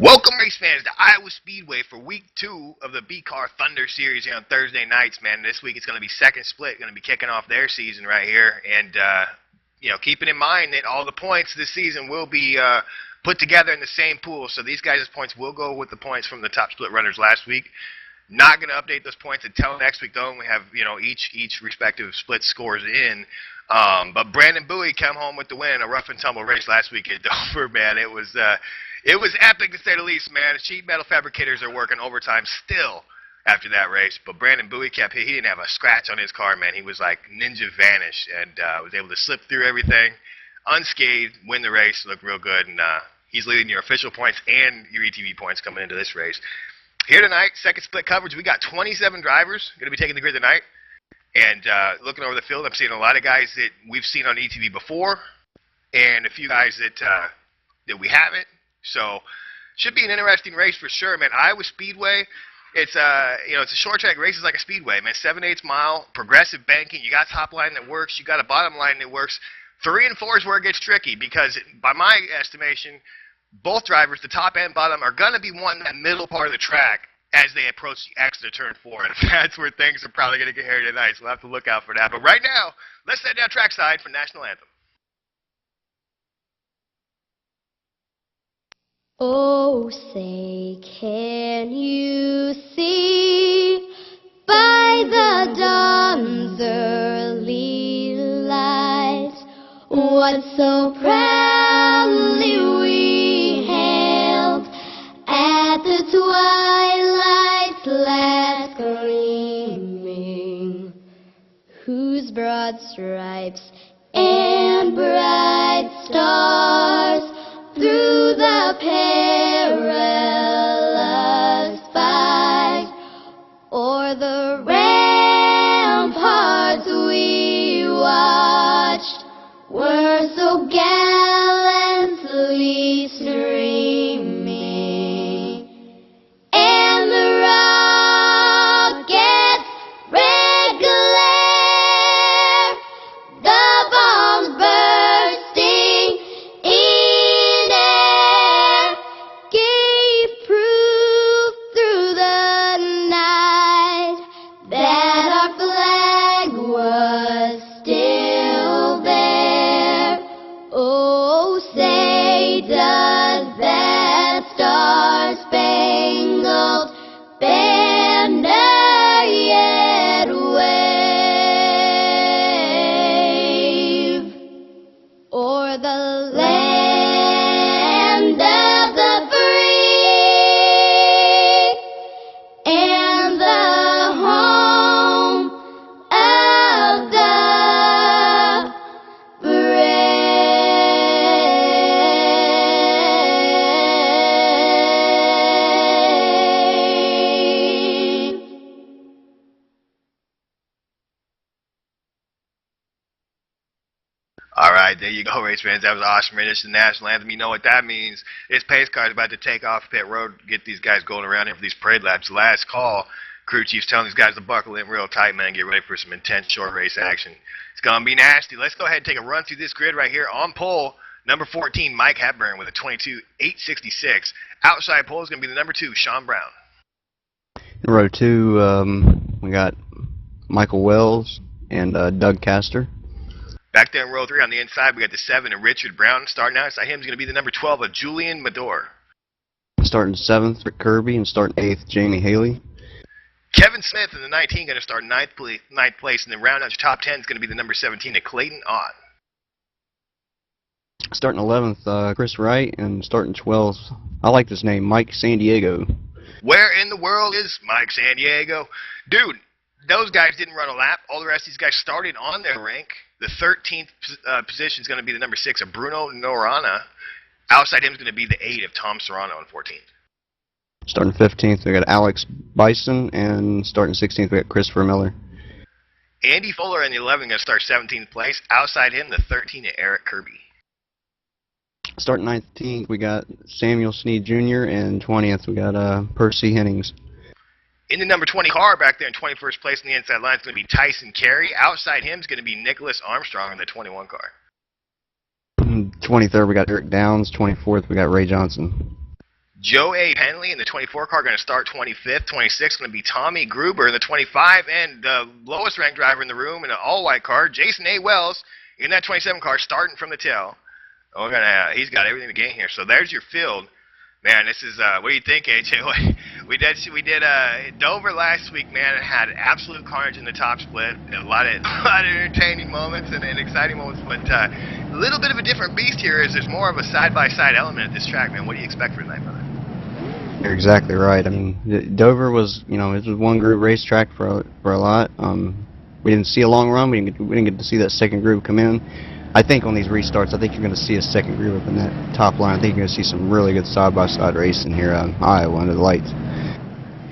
Welcome, race fans, to Iowa Speedway for week 2 of the B-Car Thunder Series here on Thursday nights, man. This week it's going to be second split, going to be kicking off their season right here. And, keeping in mind that all the points this season will be put together in the same pool. So these guys' points will go with the points from the top split runners last week. Not going to update those points until next week, though. We have, each respective split scores in. But Brandon Bowie came home with the win in a rough and tumble race last week at Dover, man. It was epic to say the least, man. Sheet metal fabricators are working overtime still after that race. But Brandon Bowie he didn't have a scratch on his car, man. He was like ninja vanish and was able to slip through everything unscathed, win the race, look real good. And he's leading your official points and your ETV points coming into this race. Here tonight, second split coverage, we got 27 drivers going to be taking the grid tonight. And looking over the field, I'm seeing a lot of guys that we've seen on ETV before and a few guys that we haven't. So, should be an interesting race for sure, man. Iowa Speedway, it's a short track race. It's like a speedway, man. 7/8 mile, progressive banking. You got top line that works. You got a bottom line that works. 3 and 4 is where it gets tricky because, by my estimation, both drivers, the top and bottom, are going to be wanting that middle part of the track as they approach the exit of turn 4. And that's where things are probably going to get hairy tonight, so we'll have to look out for that. But right now, let's head down trackside for National Anthem. Oh, say, can you see by the dawn's early light what so proudly we hailed at the twilight's last gleaming, whose broad stripes and bright stars through the perilous fight o'er the ramparts we watched were so gallantly streaming, and the rocket's red glare, the bombs bursting in air, gave proof through the night that our flag was still there. Oh, say, does that star-spangled banner yet wave o'er the land of the free and the home of the brave? All right, there you go, race fans. That was awesome. It's the National Anthem. You know what that means. This pace car is about to take off pit road, get these guys going around here for these parade laps. Last call, crew chief's telling these guys to buckle in real tight, man. Get ready for some intense short race action. It's going to be nasty. Let's go ahead and take a run through this grid right here. On pole, number 14, Mike Hepburn with a 22.866. Outside pole is going to be the number 2, Sean Brown. In row 2, we got Michael Wells and Doug Castor. Back there in row 3 on the inside, we got the 7 of Richard Brown. Starting outside him is going to be the number 12 of Julian Mador. Starting 7th, Rick Kirby, and starting 8th, Jamie Haley. Kevin Smith in the 19 going to start ninth place, and then round out your top 10 is going to be the number 17 of Clayton Ott. Starting 11th, Chris Wright, and starting 12th, I like this name, Mike San Diego. Where in the world is Mike San Diego? Dude, those guys didn't run a lap. All the rest of these guys started on their rank. The 13th position is going to be the number 6 of Bruno Norana. Outside him is going to be the 8 of Tom Serrano in 14th. Starting 15th, we got Alex Bison, and starting 16th, we got Christopher Miller. Andy Fuller in the 11 going to start 17th place. Outside him, the 13 of Eric Kirby. Starting 19th, we got Samuel Sneed Jr., and 20th, we got Percy Hennings. In the number 20 car back there in 21st place in the inside line is going to be Tyson Carey. Outside him is going to be Nicholas Armstrong in the 21 car. 23rd, we got Eric Downs. 24th, we got Ray Johnson. Joe A. Penley in the 24 car going to start 25th. 26th going to be Tommy Gruber in the 25, and the lowest ranked driver in the room in an all-white car, Jason A. Wells, in that 27 car, starting from the tail. He's got everything to gain here. So there's your field. Man, this is, what do you think, AJ? We did Dover last week, man. It had absolute carnage in the top split. A lot of entertaining moments and exciting moments, but a little bit of a different beast here is there's more of a side-by-side element at this track, man. What do you expect for tonight, brother? You're exactly right. I mean, Dover was, it was one group racetrack for a lot. We didn't see a long run. We didn't get to see that second group come in. I think on these restarts, I think you're going to see a second group up in that top line. I think you're going to see some really good side-by-side racing here on Iowa under the lights.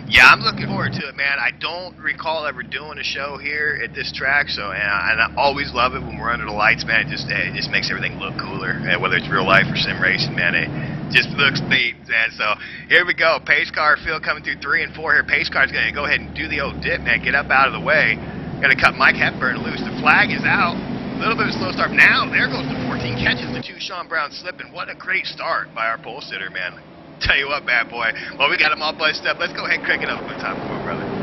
Yeah, I'm looking forward to it, man. I don't recall ever doing a show here at this track, so and I always love it when we're under the lights, man. It just makes everything look cooler, whether it's real life or sim racing, man. It just looks neat, man. So here we go. Pace car field coming through 3 and 4 here. Pace car's going to go ahead and do the old dip, man. Get up out of the way. Going to cut Mike Hepburn loose. The flag is out. A little bit of a slow start. Now, there goes the 14 catches the 2 Sean Brown slipping. What a great start by our pole sitter, man. Tell you what, bad boy. Well, we got them all bunched up. Let's go ahead and crank it up one time for brother.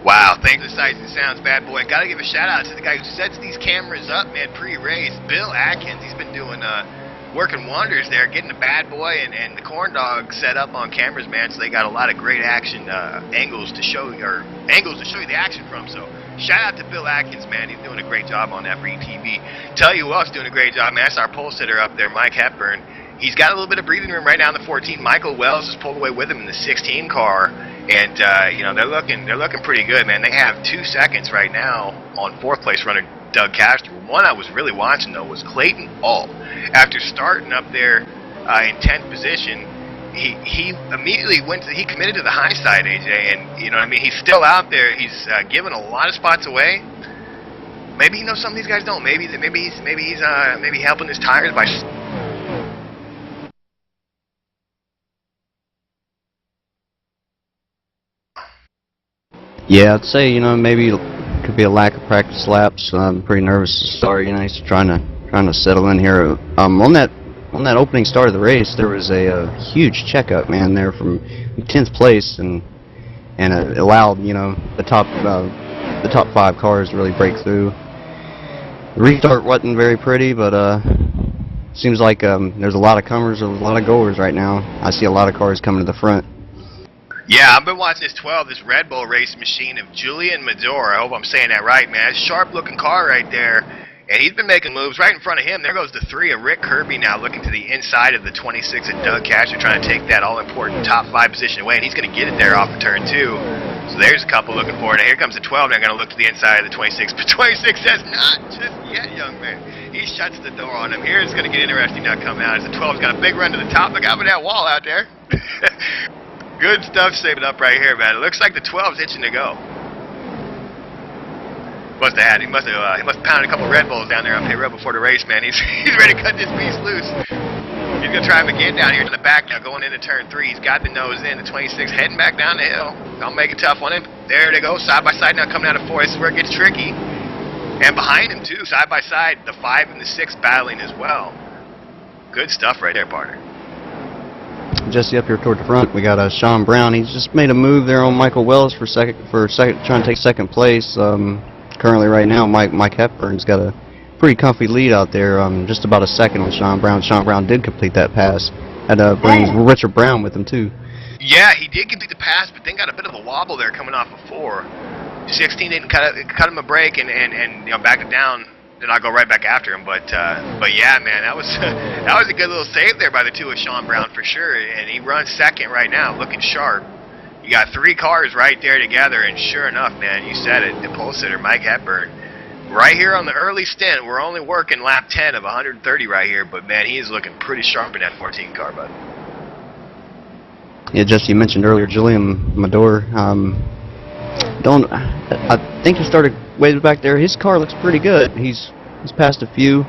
Wow, thanks for the sights and sounds, bad boy. Gotta give a shout out to the guy who sets these cameras up, man, pre-race. Bill Atkins, he's been doing working wonders there, getting the bad boy and the corn dog set up on cameras, man. So they got a lot of great action angles to show you the action from. So shout out to Bill Atkins, man. He's doing a great job on that for ETV. Tell you who else doing a great job, man. That's our pole sitter up there, Mike Hepburn. He's got a little bit of breathing room right now in the 14. Michael Wells is pulled away with him in the 16 car. And, they're looking pretty good, man. They have 2 seconds right now on 4th place runner Doug Castor. One I was really watching, though, was Clayton Alt. After starting up there in 10th position, he immediately he committed to the high side, AJ. And, he's still out there. He's giving a lot of spots away. Maybe he knows some of these guys don't. Maybe he's helping his tires by... Yeah, I'd say, maybe it could be a lack of practice laps. I'm pretty nervous to start. He's trying to settle in here. On that opening start of the race, there was a huge checkup, man, there from 10th place, and it allowed, the top 5 cars to really break through. The restart wasn't very pretty, but seems like there's a lot of comers, a lot of goers right now. I see a lot of cars coming to the front. Yeah, I've been watching this 12, this Red Bull race machine of Julian Medor. I hope I'm saying that right, man. Sharp-looking car right there. And he's been making moves right in front of him. There goes the 3 of Rick Kirby now looking to the inside of the 26 of Doug Casher, trying to take that all-important top 5 position away. And he's going to get it there off of turn 2. So there's a couple looking for it. And here comes the 12. They're going to look to the inside of the 26. But 26 says, not just yet, young man. He shuts the door on him. Here it's going to get interesting now coming out. As the 12's got a big run to the top. Look out for that wall out there. Good stuff saving up right here, man. It looks like the 12's itching to go. He must have pounded a couple Red Bulls down there on pit road before the race, man. He's ready to cut this beast loose. He's gonna try him again down here to the back now, going into turn 3. He's got the nose in. The 26 heading back down the hill. Don't make it tough on him. There they go, side by side now coming out of 4. This is where it gets tricky. And behind him too, side by side, the 5 and the 6 battling as well. Good stuff right there, partner. Jesse up here toward the front, we got Sean Brown. He's just made a move there on Michael Wells for second, trying to take second place. Currently, right now, Mike Hepburn's got a pretty comfy lead out there, just about a second on Sean Brown. Sean Brown did complete that pass. Had brings Richard Brown with him too. Yeah, he did complete the pass, but then got a bit of a wobble there coming off of 4. 16 didn't cut him a break and backed it down then I'll go right back after him. But yeah, man, that was that was a good little save there by the two of Sean Brown for sure. And he runs second right now, looking sharp. You got 3 cars right there together, and sure enough, man, you said it, the pole sitter, Mike Hepburn. Right here on the early stint, we're only working lap 10 of 130 right here, but man, he is looking pretty sharp in that 14 car, bud. Yeah, Jesse, you mentioned earlier Julian Mador. I think he started way back there. His car looks pretty good. He's passed a few.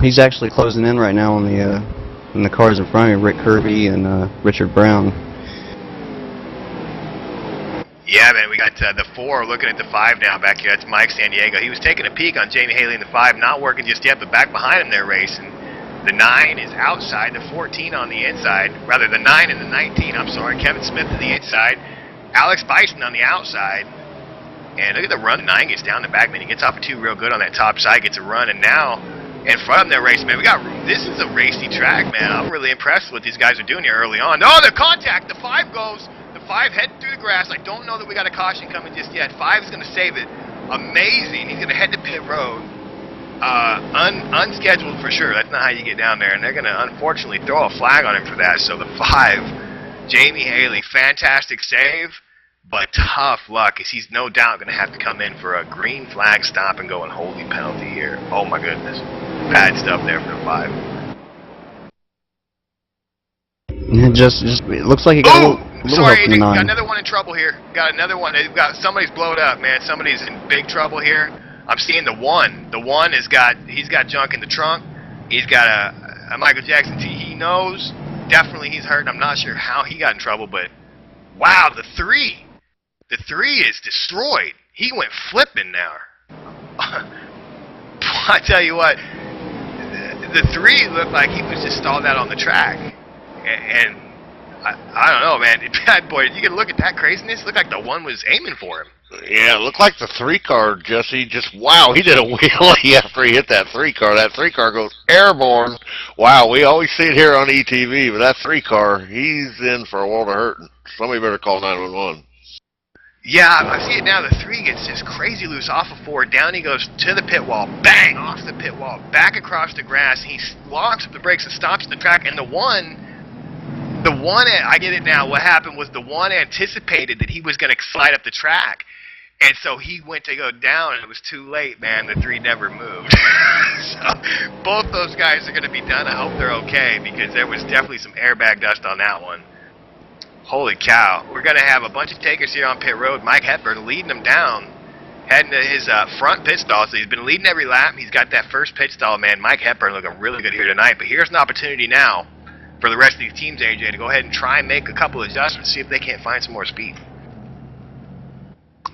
He's actually closing in right now on the cars in front of him, Rick Kirby and Richard Brown. Yeah, man, we got the 4 looking at the 5 now back here. That's Mike San Diego. He was taking a peek on Jamie Haley in the 5, not working just yet, but back behind him they're racing. The 9 is outside, the 14 on the inside. Rather, the 9 and the 19, I'm sorry. Kevin Smith to the inside. Alex Bison on the outside. And look at the run. 9 gets down the back, man. He gets off a 2 real good on that top side, gets a run. And now, in front of them, they're racing, man. This is a racy track, man. I'm really impressed with what these guys are doing here early on. Oh, the contact. The 5 goes. The 5 heading through the grass. I don't know that we got a caution coming just yet. 5 is going to save it. Amazing. He's going to head to pit road. Unscheduled for sure. That's not how you get down there. And they're going to, unfortunately, throw a flag on him for that. So the 5, Jamie Haley, fantastic save, but tough luck, as he's no doubt going to have to come in for a green flag stop and go and holding penalty here. Oh, my goodness. Bad stuff there for the 5. It looks like he got a little sorry, help from the 9. Got another one in trouble here. Got another one. Somebody's blowed up, man. Somebody's in big trouble here. I'm seeing the 1. The 1 he's got junk in the trunk. He's got a Michael Jackson tee. He knows. Definitely he's hurt. I'm not sure how he got in trouble, but wow, the 3. The 3 is destroyed. He went flipping now. I tell you what, the 3 looked like he was just stalled out on the track. And I don't know, man. Bad boy, you can look at that craziness. Looked like the 1 was aiming for him. Yeah, it looked like the 3 car, Jesse. Just, wow, he did a wheelie after he hit that 3 car. That 3 car goes airborne. Wow, we always see it here on ETV, but that 3 car, he's in for a world of hurt. Somebody better call 911. Yeah, I see it now. The 3 gets just crazy loose off of 4. Down he goes to the pit wall. Bang! Off the pit wall. Back across the grass. He locks up the brakes and stops the track. And the 1, I get it now. What happened was the 1 anticipated that he was going to slide up the track. And so he went to go down, and it was too late, man. The 3 never moved. So both those guys are going to be done. I hope they're okay, because there was definitely some airbag dust on that one. Holy cow. We're going to have a bunch of takers here on pit road. Mike Hepburn leading them down, heading to his front pit stall. So he's been leading every lap. He's got that first pit stall, man. Mike Hepburn looking really good here tonight. But here's an opportunity now for the rest of these teams, AJ, to go ahead and try and make a couple of adjustments, see if they can't find some more speed.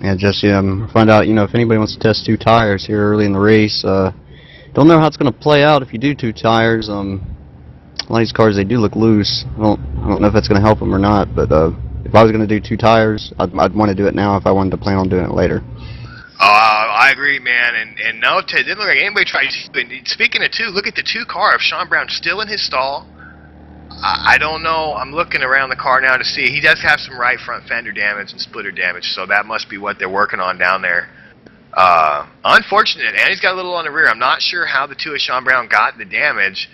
Yeah, Jesse, find out, if anybody wants to test 2 tires here early in the race. Don't know how it's going to play out if you do 2 tires. A lot of these cars, they do look loose. I don't know if that's going to help them or not, but if I was going to do 2 tires, I'd want to do it now if I wanted to plan on doing it later. I agree, man, and no, it didn't look like anybody tried. Speaking of 2, look at the 2 car of Sean Brown still in his stall. I don't know. I'm looking around the car now to see. He does have some right front fender damage and splitter damage, so that must be what they're working on down there. Unfortunate, and he's got a little on the rear. I'm not sure how the 2 of Sean Brown got the damage,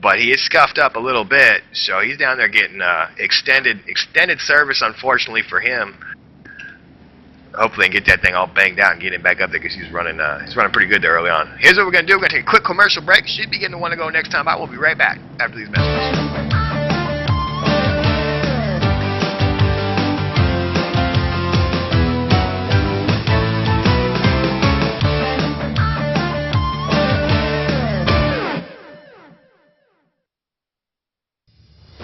but he is scuffed up a little bit, so he's down there getting extended service, unfortunately for him. Hopefully they can get that thing all banged out and get him back up there, because he's running pretty good there early on. Here's what we're going to do. We're going to take a quick commercial break. Should be getting the one to go next time. I will be right back after these messages.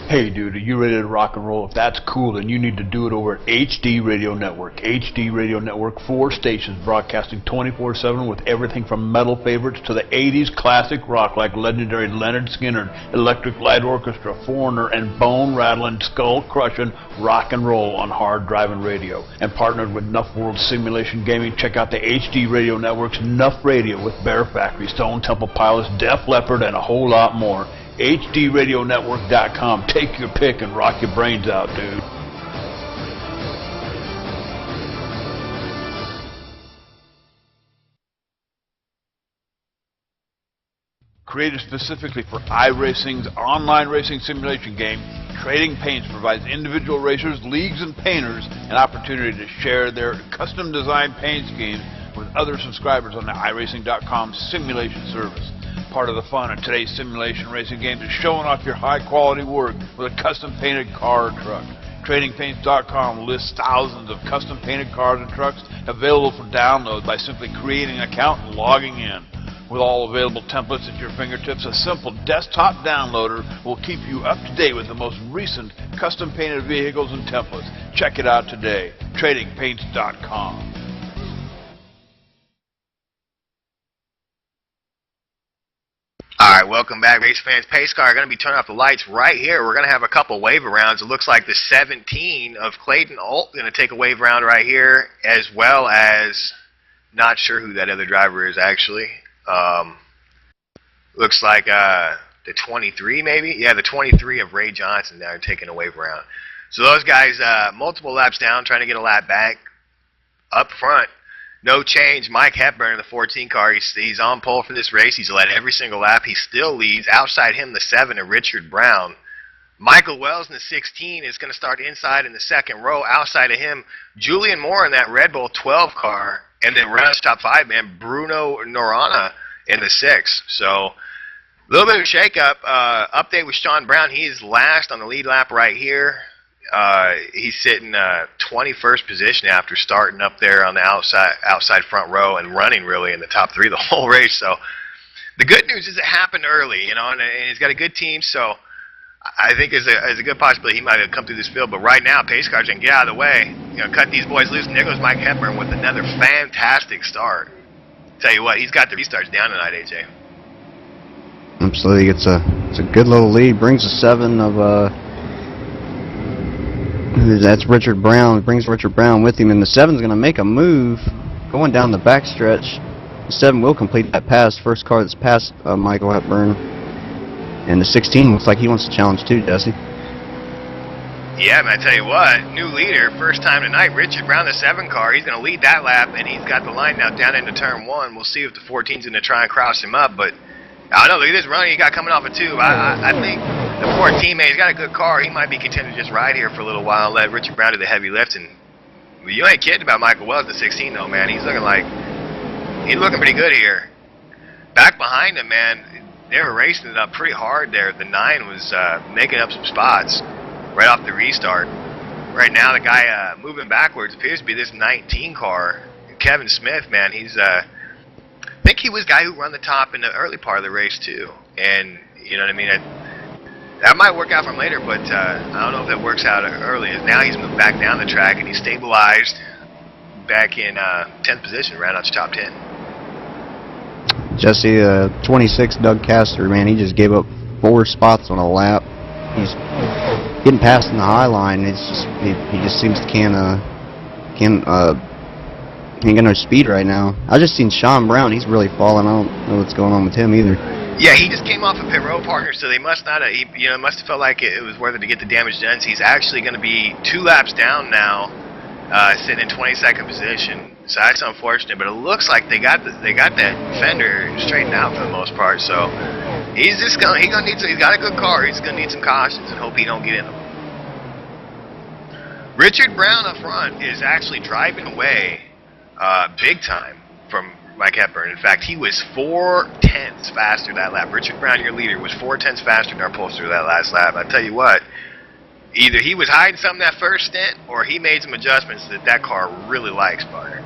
Hey dude, are you ready to rock and roll? If that's cool, then you need to do it over at HD Radio Network. HD Radio Network, 4 stations broadcasting 24/7 with everything from metal favorites to the 80s classic rock like legendary Leonard Skinner, Electric Light Orchestra, Foreigner, and bone-rattling, skull-crushing rock and roll on hard driving radio. And partnered with Nuff World Simulation Gaming, check out the HD Radio Network's Nuff Radio with Bear Factory, Stone Temple Pilots, Def Leppard, and a whole lot more. HDRadioNetwork.com. Take your pick and rock your brains out, dude. Created specifically for iRacing's online racing simulation game, Trading Paints provides individual racers, leagues, and painters an opportunity to share their custom-designed paint schemes with other subscribers on the iRacing.com simulation service. Part of the fun of today's simulation racing games is showing off your high-quality work with a custom-painted car or truck. TradingPaints.com lists thousands of custom-painted cars and trucks available for download by simply creating an account and logging in. With all available templates at your fingertips, a simple desktop downloader will keep you up to date with the most recent custom-painted vehicles and templates. Check it out today. TradingPaints.com. Alright, welcome back, race fans. Pace car are going to be turning off the lights right here. We're going to have a couple wave rounds. It looks like the 17 of Clayton Alt going to take a wave round right here, as well as, not sure who that other driver is actually. Looks like the 23 maybe? Yeah, the 23 of Ray Johnson now taking a wave round. So those guys, multiple laps down, trying to get a lap back. Up front, no change. Mike Hepburn in the 14 car, he's on pole for this race. He's led every single lap. He still leads. Outside him, the 7 of Richard Brown. Michael Wells in the 16 is going to start inside in the second row. Outside of him, Julian Moore in that Red Bull 12 car. And then runs top 5 man, Bruno Norana in the 6. So a little bit of a shake-up. Update with Sean Brown. He's last on the lead lap right here. He's sitting 21st position after starting up there on the outside front row and running really in the top 3 the whole race. So the good news is it happened early, you know, and he's got a good team. So I think there's a good possibility he might have come through this field. But right now, pace cars can get out of the way, you know, cut these boys loose. And there goes Mike Hepburn with another fantastic start. Tell you what, he's got the restarts down tonight, AJ. Absolutely, it's a good little lead. Brings a 7 of that's Richard Brown. Brings Richard Brown with him, and the 7's going to make a move going down the backstretch. The 7 will complete that pass. First car that's passed Michael Hepburn. And the 16 looks like he wants to challenge too, Jesse. Yeah, man, I tell you what, new leader, first time tonight, Richard Brown, the 7 car. He's going to lead that lap, and he's got the line now down into turn 1. We'll see if the 14's going to try and cross him up, but I don't know, look at this run he got coming off a 2. I think the 14, man, he's got a good car. He might be content to just ride here for a little while and let Richard Brown do the heavy lifting. But you ain't kidding about Michael Wells, the 16, though, man. He's looking pretty good here. Back behind him, man, they were racing it up pretty hard there. The 9 was making up some spots right off the restart. Right now, the guy moving backwards appears to be this 19 car. Kevin Smith, man, he's I think he was the guy who run the top in the early part of the race too. And you know what I mean? That might work out for him later, but I don't know if that works out early. Now he's moved back down the track and he's stabilized back in 10th position, right out the top 10. Jesse, 26 Doug Castor, man, he just gave up 4 spots on a lap. He's getting past in the high line. It's just he just seems to can't get no speed right now. I just seen Sean Brown. He's really falling. I don't know what's going on with him either. Yeah, he just came off a pit road partner, so they must not have, must have felt like it was worth it to get the damage done. So he's actually going to be 2 laps down now, sitting in 22nd position. So that's unfortunate, but it looks like they got that fender straightened out for the most part. So he's just he's got a good car. He's gonna need some cautions and hope he don't get in them. Richard Brown up front is actually driving away big time from Mike Hepburn. In fact, he was 4/10 faster that lap. Richard Brown, your leader, was 4/10 faster than our pollster that last lap. I tell you what, either he was hiding something that first stint, or he made some adjustments that car really likes, partner.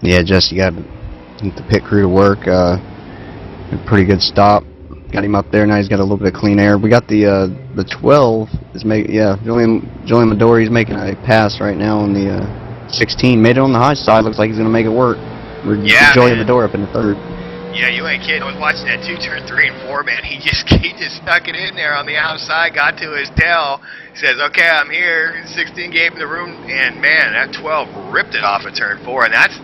Yeah, Jesse got the pit crew to work. A pretty good stop. Got him up there. Now he's got a little bit of clean air. We got the 12 is making, yeah, Julian Midori's making a pass right now on the 16. Made it on the high side. Looks like he's gonna make it work. Yeah, Julian Midori up in the 3rd. Yeah, you ain't kidding. I was watching that 2, turn 3, and 4, man. He just stuck it in there on the outside, got to his tail. He says, okay, I'm here. 16 gave him the room, and man, that 12 ripped it off of turn 4, and that's,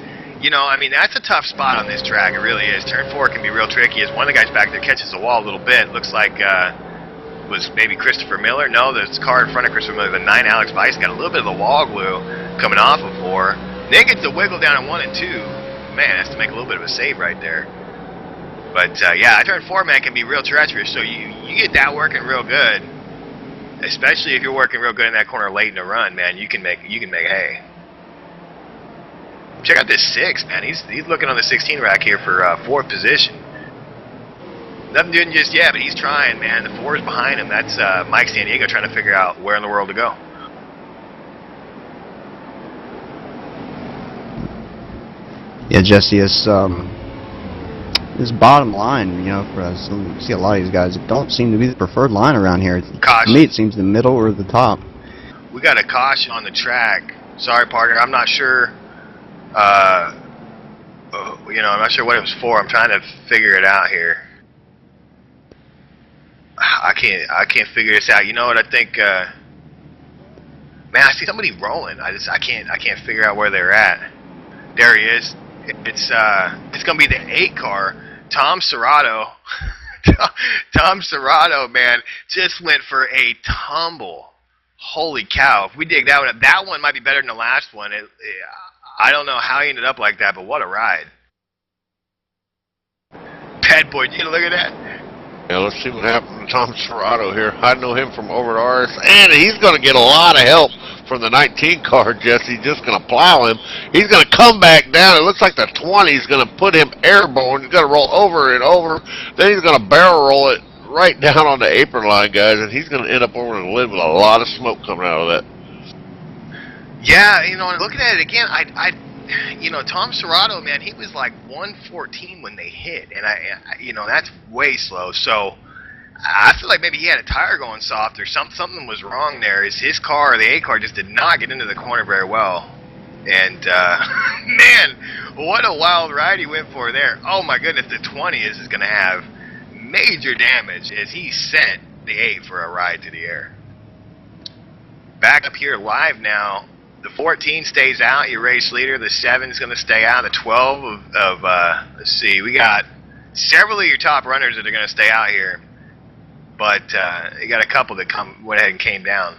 that's a tough spot on this track. It really is. Turn 4 can be real tricky. As one of the guys back there catches the wall a little bit, looks like was maybe Christopher Miller. No, there's a car in front of Christopher Miller, the 9 Alex Vice, got a little bit of the wall glue coming off of 4. Then gets the wiggle down at 1 and 2. Man, that's to make a little bit of a save right there. But yeah, turn 4, man, can be real treacherous. So you get that working real good, especially if you're working real good in that corner late in the run, man. You can make hay. Check out this 6, man. He's looking on the 16 rack here for 4th position. Nothing doing just yet, but he's trying, man. The 4 is behind him. That's Mike San Diego trying to figure out where in the world to go. Yeah, Jesse, this bottom line, you know, for us, you see a lot of these guys, it don't seem to be the preferred line around here. Caution. To me, it seems the middle or the top. We got a caution on the track. Sorry, partner. I'm not sure. You know, I'm not sure what it was for. I'm trying to figure it out here. I can't figure this out. You know what? I think, man, I see somebody rolling. I can't figure out where they're at. There he is. It's gonna be the 8 car. Tom Serrato. Tom Serrato, man, just went for a tumble. Holy cow! If we dig that one up, that one might be better than the last one. I don't know how he ended up like that, but what a ride. Bad boy, you look at that. Yeah, let's see what happened to Tom Serrato here. I know him from over at RS, and he's going to get a lot of help from the 19 car, Jesse. Just going to plow him. He's going to come back down. It looks like the 20 is going to put him airborne. He's going to roll over and over. Then he's going to barrel roll it right down on the apron line, guys, and he's going to end up over the lid with a lot of smoke coming out of that. Yeah, you know, looking at it again, you know, Tom Serrato, man, he was like 114 when they hit, and you know, that's way slow. So I feel like maybe he had a tire going soft or something was wrong there. His car, the 8 car, just did not get into the corner very well. And man, what a wild ride he went for there. Oh my goodness, the 20 is going to have major damage as he sent the 8 for a ride to the air. Back up here live now. The 14 stays out, your race leader. The 7 is going to stay out. The 12 of let's see, we got several of your top runners that are going to stay out here. But you got a couple that went ahead and came down.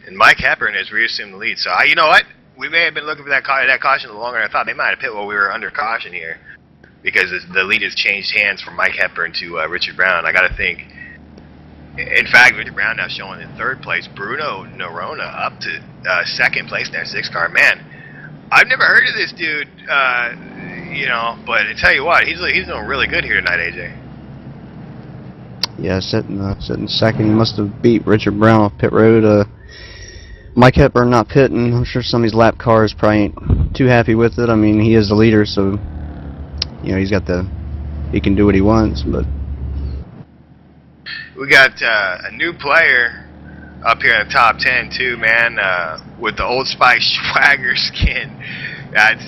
And Mike Hepburn has reassumed the lead. So, you know what? We may have been looking for that caution a little longer than I thought. They might have pit while we were under caution here. Because the lead has changed hands from Mike Hepburn to Richard Brown. I got to think. In fact, Richard Brown now showing in 3rd place. Bruno Norona up to 2nd place in that 6 car. Man, I've never heard of this dude, you know, but I tell you what, he's doing really good here tonight, AJ. Yeah, sitting 2nd. He must have beat Richard Brown off pit road. Mike Hepburn not pitting. I'm sure some of these lap cars probably ain't too happy with it. I mean, he is the leader, so you know he can do what he wants, but. We got a new player up here in the top 10 too, man, with the Old Spice swagger skin. That's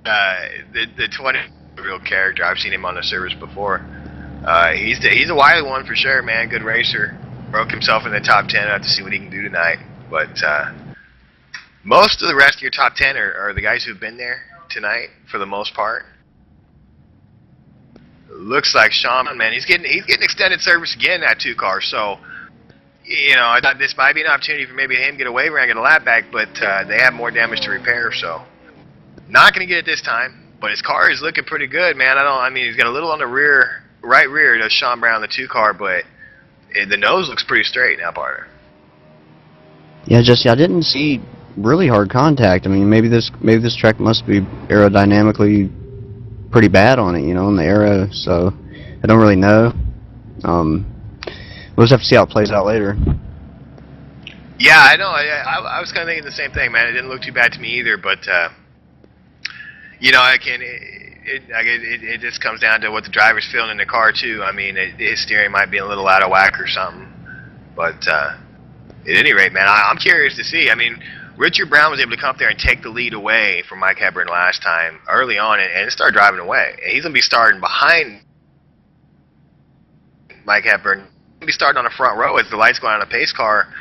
the 20 real character. I've seen him on the service before. He's a wily one for sure, man. Good racer. Broke himself in the top 10. I'll have to see what he can do tonight. But most of the rest of your top 10 are the guys who've been there tonight for the most part. Looks like Shaman, man, he's getting extended service again, that 2 car. So, you know, I thought this might be an opportunity for maybe him to get a wave around, get a lap back, but they have more damage to repair. So, not going to get it this time. But his car is looking pretty good, man. I mean, he's got a little on the right rear does Sean Brown, the 2 car, but the nose looks pretty straight now, partner. Yeah, Jesse, I didn't see really hard contact. I mean, maybe this track must be aerodynamically pretty bad on it, you know, in the aero, so I don't really know. We'll just have to see how it plays out later. Yeah, I know. I was kind of thinking the same thing, man. It didn't look too bad to me either, but you know, it just comes down to what the driver's feeling in the car too. I mean, his steering might be a little out of whack or something, but at any rate, man, I'm curious to see. I mean, Richard Brown was able to come up there and take the lead away from Mike Hepburn last time early on and start driving away. And he's going to be starting behind Mike Hepburn. He's going to be starting on the front row as the lights go on the pace car.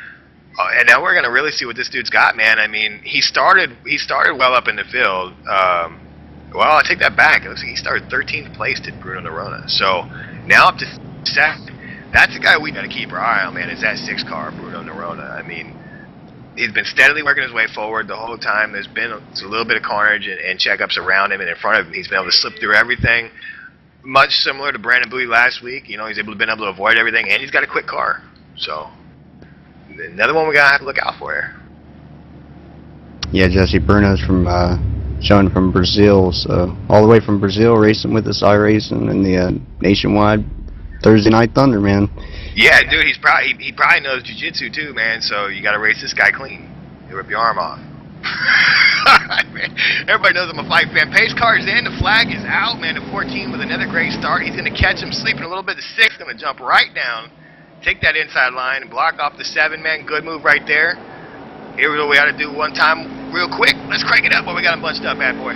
And now we're going to really see what this dude's got, man. I mean, he started well up in the field. Well, I take that back. It looks like he started 13th place to Bruno Norona. So now up to 2nd. That's the guy we got to keep our eye on, man, is that 6 car, Bruno Norona. I mean, He's been steadily working his way forward the whole time. There's been a little bit of carnage and checkups around him and in front of him. He's been able to slip through everything, much similar to Brandon Bowie last week. You know, he's been able to avoid everything, and he's got a quick car. So, another one we gotta have to look out for here. Yeah, Jesse Bruno's from showing from Brazil, so all the way from Brazil, racing with us, iRacing in the nationwide Thursday Night Thunder, man. Yeah, dude, he probably knows jiu-jitsu too, man. So you gotta race this guy clean. He'll rip your arm off. Man, everybody knows I'm a fight fan. Pace car is in. The flag is out, man. The 14 with another great start. He's gonna catch him sleeping a little bit. The 6 gonna jump right down, take that inside line, and block off the 7, man. Good move right there. Here's what we gotta do one time, real quick. Let's crank it up. What we got him bunched up, bad boy.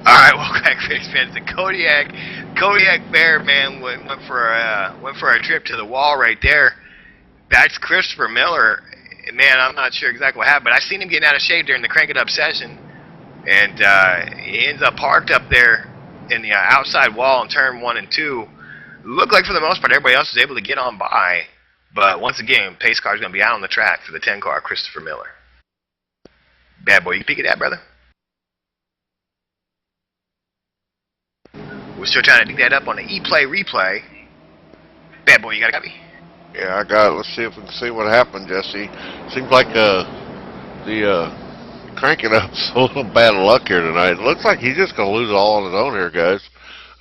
Alright, welcome back, race fans. The Kodiak Bear, man, went for a trip to the wall right there. That's Christopher Miller. Man, I'm not sure exactly what happened, but I seen him getting out of shape during the Crank It Up session. And he ends up parked up there in the outside wall in turn 1 and 2. Looked like for the most part everybody else was able to get on by. But once again, pace car is going to be out on the track for the 10 car, Christopher Miller. Bad boy, you can peek at that, brother? We're still trying to dig that up on the ePlay replay. Bad boy, you got a copy? Yeah, I got it. Let's see if we can see what happened, Jesse. Seems like the Crank It Up's a little bad luck here tonight. It looks like he's just going to lose it all on his own here, guys.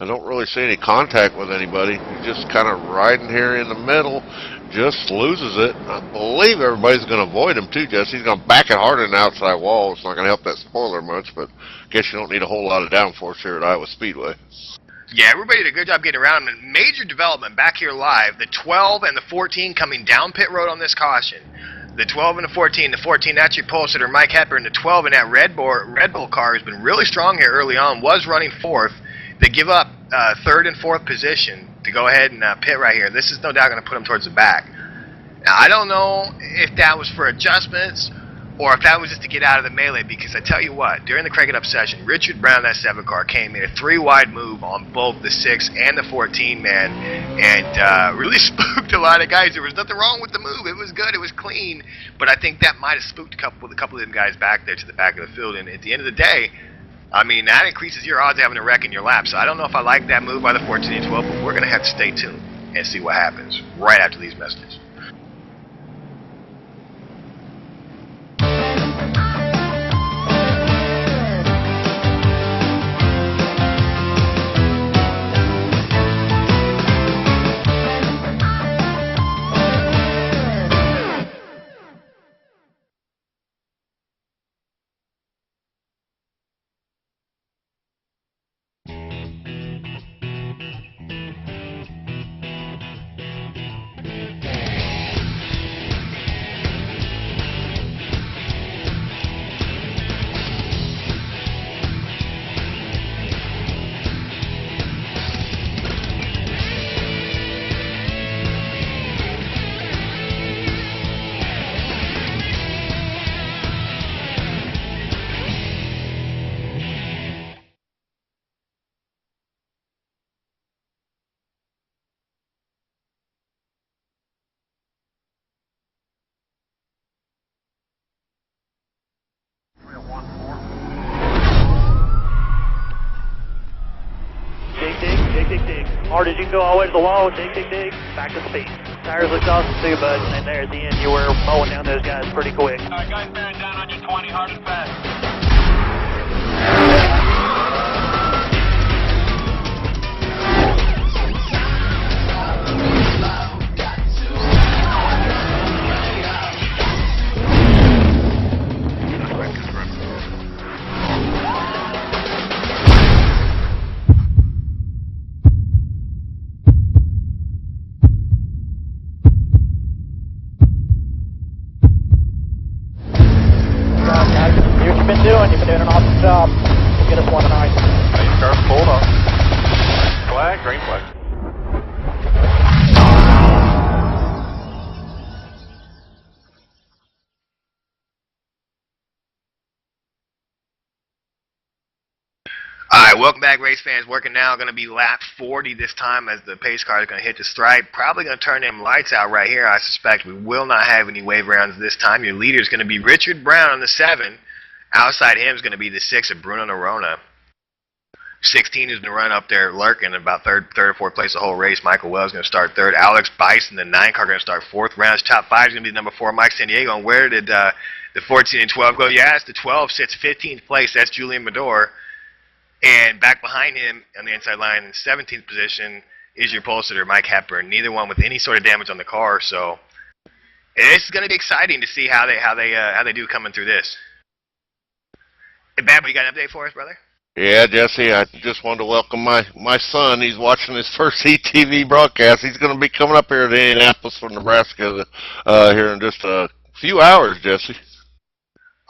I don't really see any contact with anybody. He's just kind of riding here in the middle, just loses it. I believe everybody's going to avoid him too, Jesse. He's going to back it hard in the outside wall. It's not going to help that spoiler much, but I guess you don't need a whole lot of downforce here at Iowa Speedway. Yeah, everybody did a good job getting around him. And major development back here live. The 12 and the 14 coming down pit road on this caution. The 12 and the 14. The 14, that's your pole sitter, Mike Hepper. And the 12 in that Red Bull car has been really strong here early on. Was running 4th. They give up 3rd and 4th position to go ahead and pit right here. This is no doubt going to put them towards the back. Now, I don't know if that was for adjustments or if that was just to get out of the melee, because I tell you what, during the Crank It Up session, Richard Brown, that 7 car, came in a 3-wide move on both the 6 and the 14, man, and really spooked a lot of guys. There was nothing wrong with the move. It was good. It was clean. But I think that might have spooked a couple of them guys back there to the back of the field. And at the end of the day, I mean, that increases your odds of having a wreck in your lap. So I don't know if I like that move by the 14 and 12, but we're going to have to stay tuned and see what happens right after these messages. Dig. Hard as you can go all the way to the wall. Dig. Back to speed. Tires looked awesome too, bud. And there at the end, you were mowing down those guys pretty quick. All right, guys, bearing down on your 20, hard and fast. been doing. You've been doing an awesome job. Get us one tonight. Pace car's pulled up. Flag, green flag. Alright, welcome back, race fans. Working now, going to be lap 40 this time as the pace car is going to hit the stripe. Probably going to turn them lights out right here. I suspect we will not have any wave rounds this time. Your leader is going to be Richard Brown on the 7. Outside him is going to be the 6 of Bruno Nerona. 16 is going to run up there lurking about third or fourth place the whole race. Michael Wells is going to start 3rd. Alex Bison, the 9 car, going to start 4th. Rounds top 5 is going to be number 4, Mike San Diego. And where did the 14 and 12 go? Yes, the 12 sits 15th place. That's Julian Medor. And back behind him on the inside line in 17th position is your pole sitter, Mike Hepburn. Neither one with any sort of damage on the car, so it's going to be exciting to see how they do coming through this. Hey, Bab, you got an update for us, brother? Yeah, Jesse, I just wanted to welcome my son. He's watching his first ETV broadcast. He's going to be coming up here to Indianapolis from Nebraska here in just a few hours, Jesse.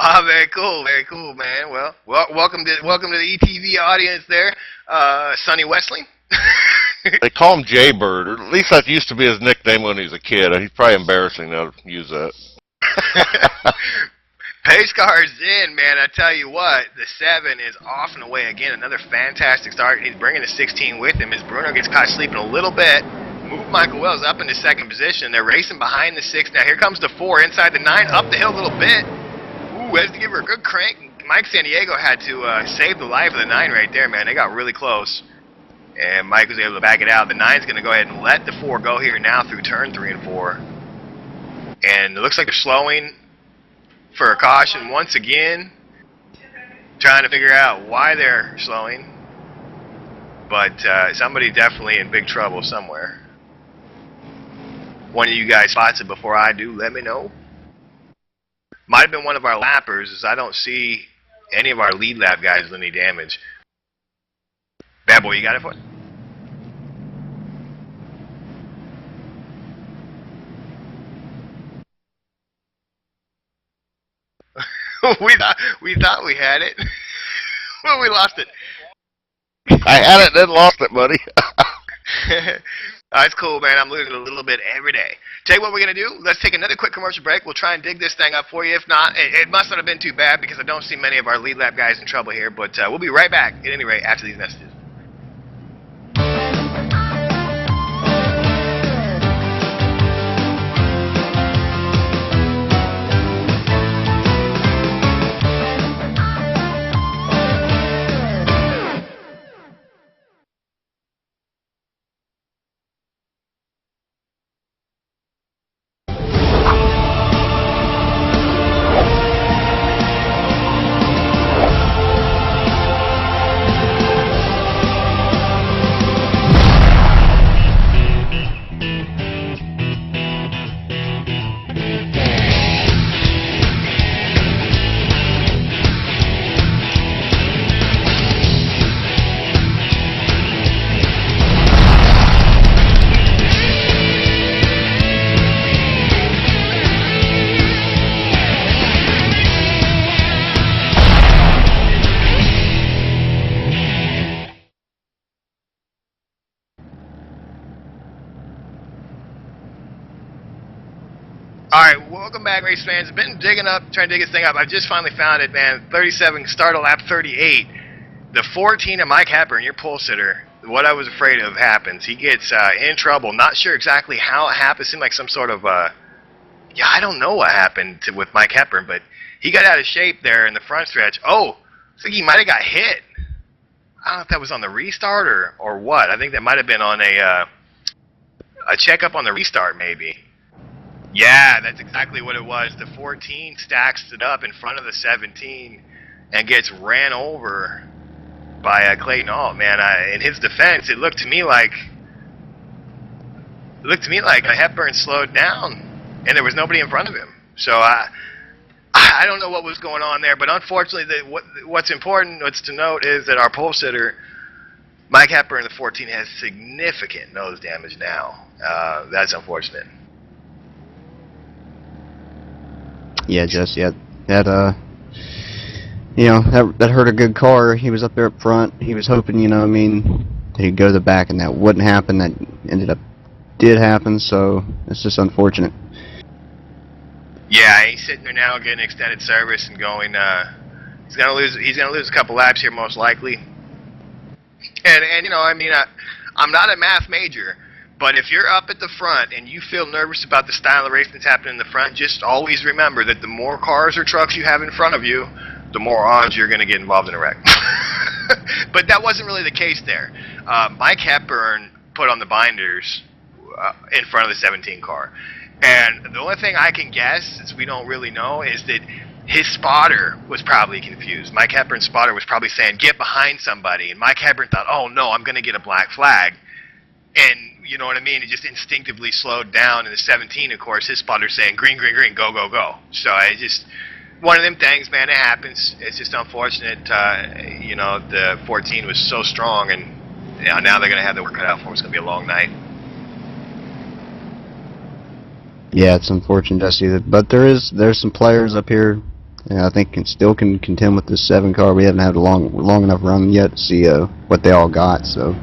Ah, very cool, man. Well, welcome to the ETV audience there, Sonny Wesley. They call him Jaybird, or at least that used to be his nickname when he was a kid. He's probably embarrassing now to use that. Pace car's in, man. I tell you what, the 7 is off and away again. Another fantastic start. He's bringing the 16 with him as Bruno gets caught sleeping a little bit. Move Michael Wells up into 2nd position. They're racing behind the 6. Now here comes the 4 inside the 9, up the hill a little bit. Ooh, has to give her a good crank. Mike San Diego had to save the life of the 9 right there, man. They got really close. And Mike was able to back it out. The 9's going to go ahead and let the 4 go here now through turn 3 and 4. And it looks like they're slowing for a caution once again. Trying to figure out why they're slowing. But somebody definitely in big trouble somewhere. One of you guys spots it before I do, let me know. Might have been one of our lappers, as I don't see any of our lead lap guys with any damage. Bad boy, you got it for it? we thought we had it. Well, we lost it. I had it, then lost it, buddy. That's cool, man. I'm losing a little bit every day. Tell you what we're going to do. Let's take another quick commercial break. We'll try and dig this thing up for you. If not, it must not have been too bad because I don't see many of our lead lap guys in trouble here. But we'll be right back, at any rate, after these messages. Alright, welcome back, race fans. I've been digging up, trying to dig this thing up. I just finally found it, man. 37, start of lap 38. The 14 of Mike Hepburn, your pole sitter, what I was afraid of happens. He gets in trouble. Not sure exactly how it happened. It seemed like some sort of, yeah, I don't know what happened with Mike Hepburn, but he got out of shape there in the front stretch. Oh, looks like he might have got hit. I don't know if that was on the restart or what. I think that might have been on a checkup on the restart, maybe. Yeah, that's exactly what it was. The 14 stacks it up in front of the 17 and gets ran over by Clayton Alt. Man, in his defense, it looked to me like Hepburn slowed down and there was nobody in front of him. So I don't know what was going on there, but unfortunately, what's important to note is that our pole sitter, Mike Hepburn, the 14, has significant nose damage now. That's unfortunate. Yeah, Jess, yeah, that you know, that hurt a good car. He was up there up front. He was hoping, you know, I mean, that he'd go to the back, and that wouldn't happen. That did happen. So it's just unfortunate. Yeah, he's sitting there now getting extended service and going. He's gonna lose a couple laps here most likely. And you know, I mean, I'm not a math major, but if you're up at the front and you feel nervous about the style of racing that's happening in the front, just always remember that the more cars or trucks you have in front of you, the more odds you're going to get involved in a wreck. But that wasn't really the case there. Mike Hepburn put on the binders in front of the 17 car. And the only thing I can guess, since we don't really know, is that his spotter was probably confused. Mike Hepburn's spotter was probably saying, get behind somebody. And Mike Hepburn thought, oh no, I'm going to get a black flag. And, you know what I mean, it just instinctively slowed down. And the 17, of course, his spotter's saying, green, green, green, go, go, go. So I just, one of them things, man, it happens. It's just unfortunate. You know, the 14 was so strong, and you know, now they're going to have their work cut out for them. It's going to be a long night. Yeah, it's unfortunate, Jesse, but there's some players up here. I think still can contend with this 7 car. We haven't had a long enough run yet to see what they all got. So.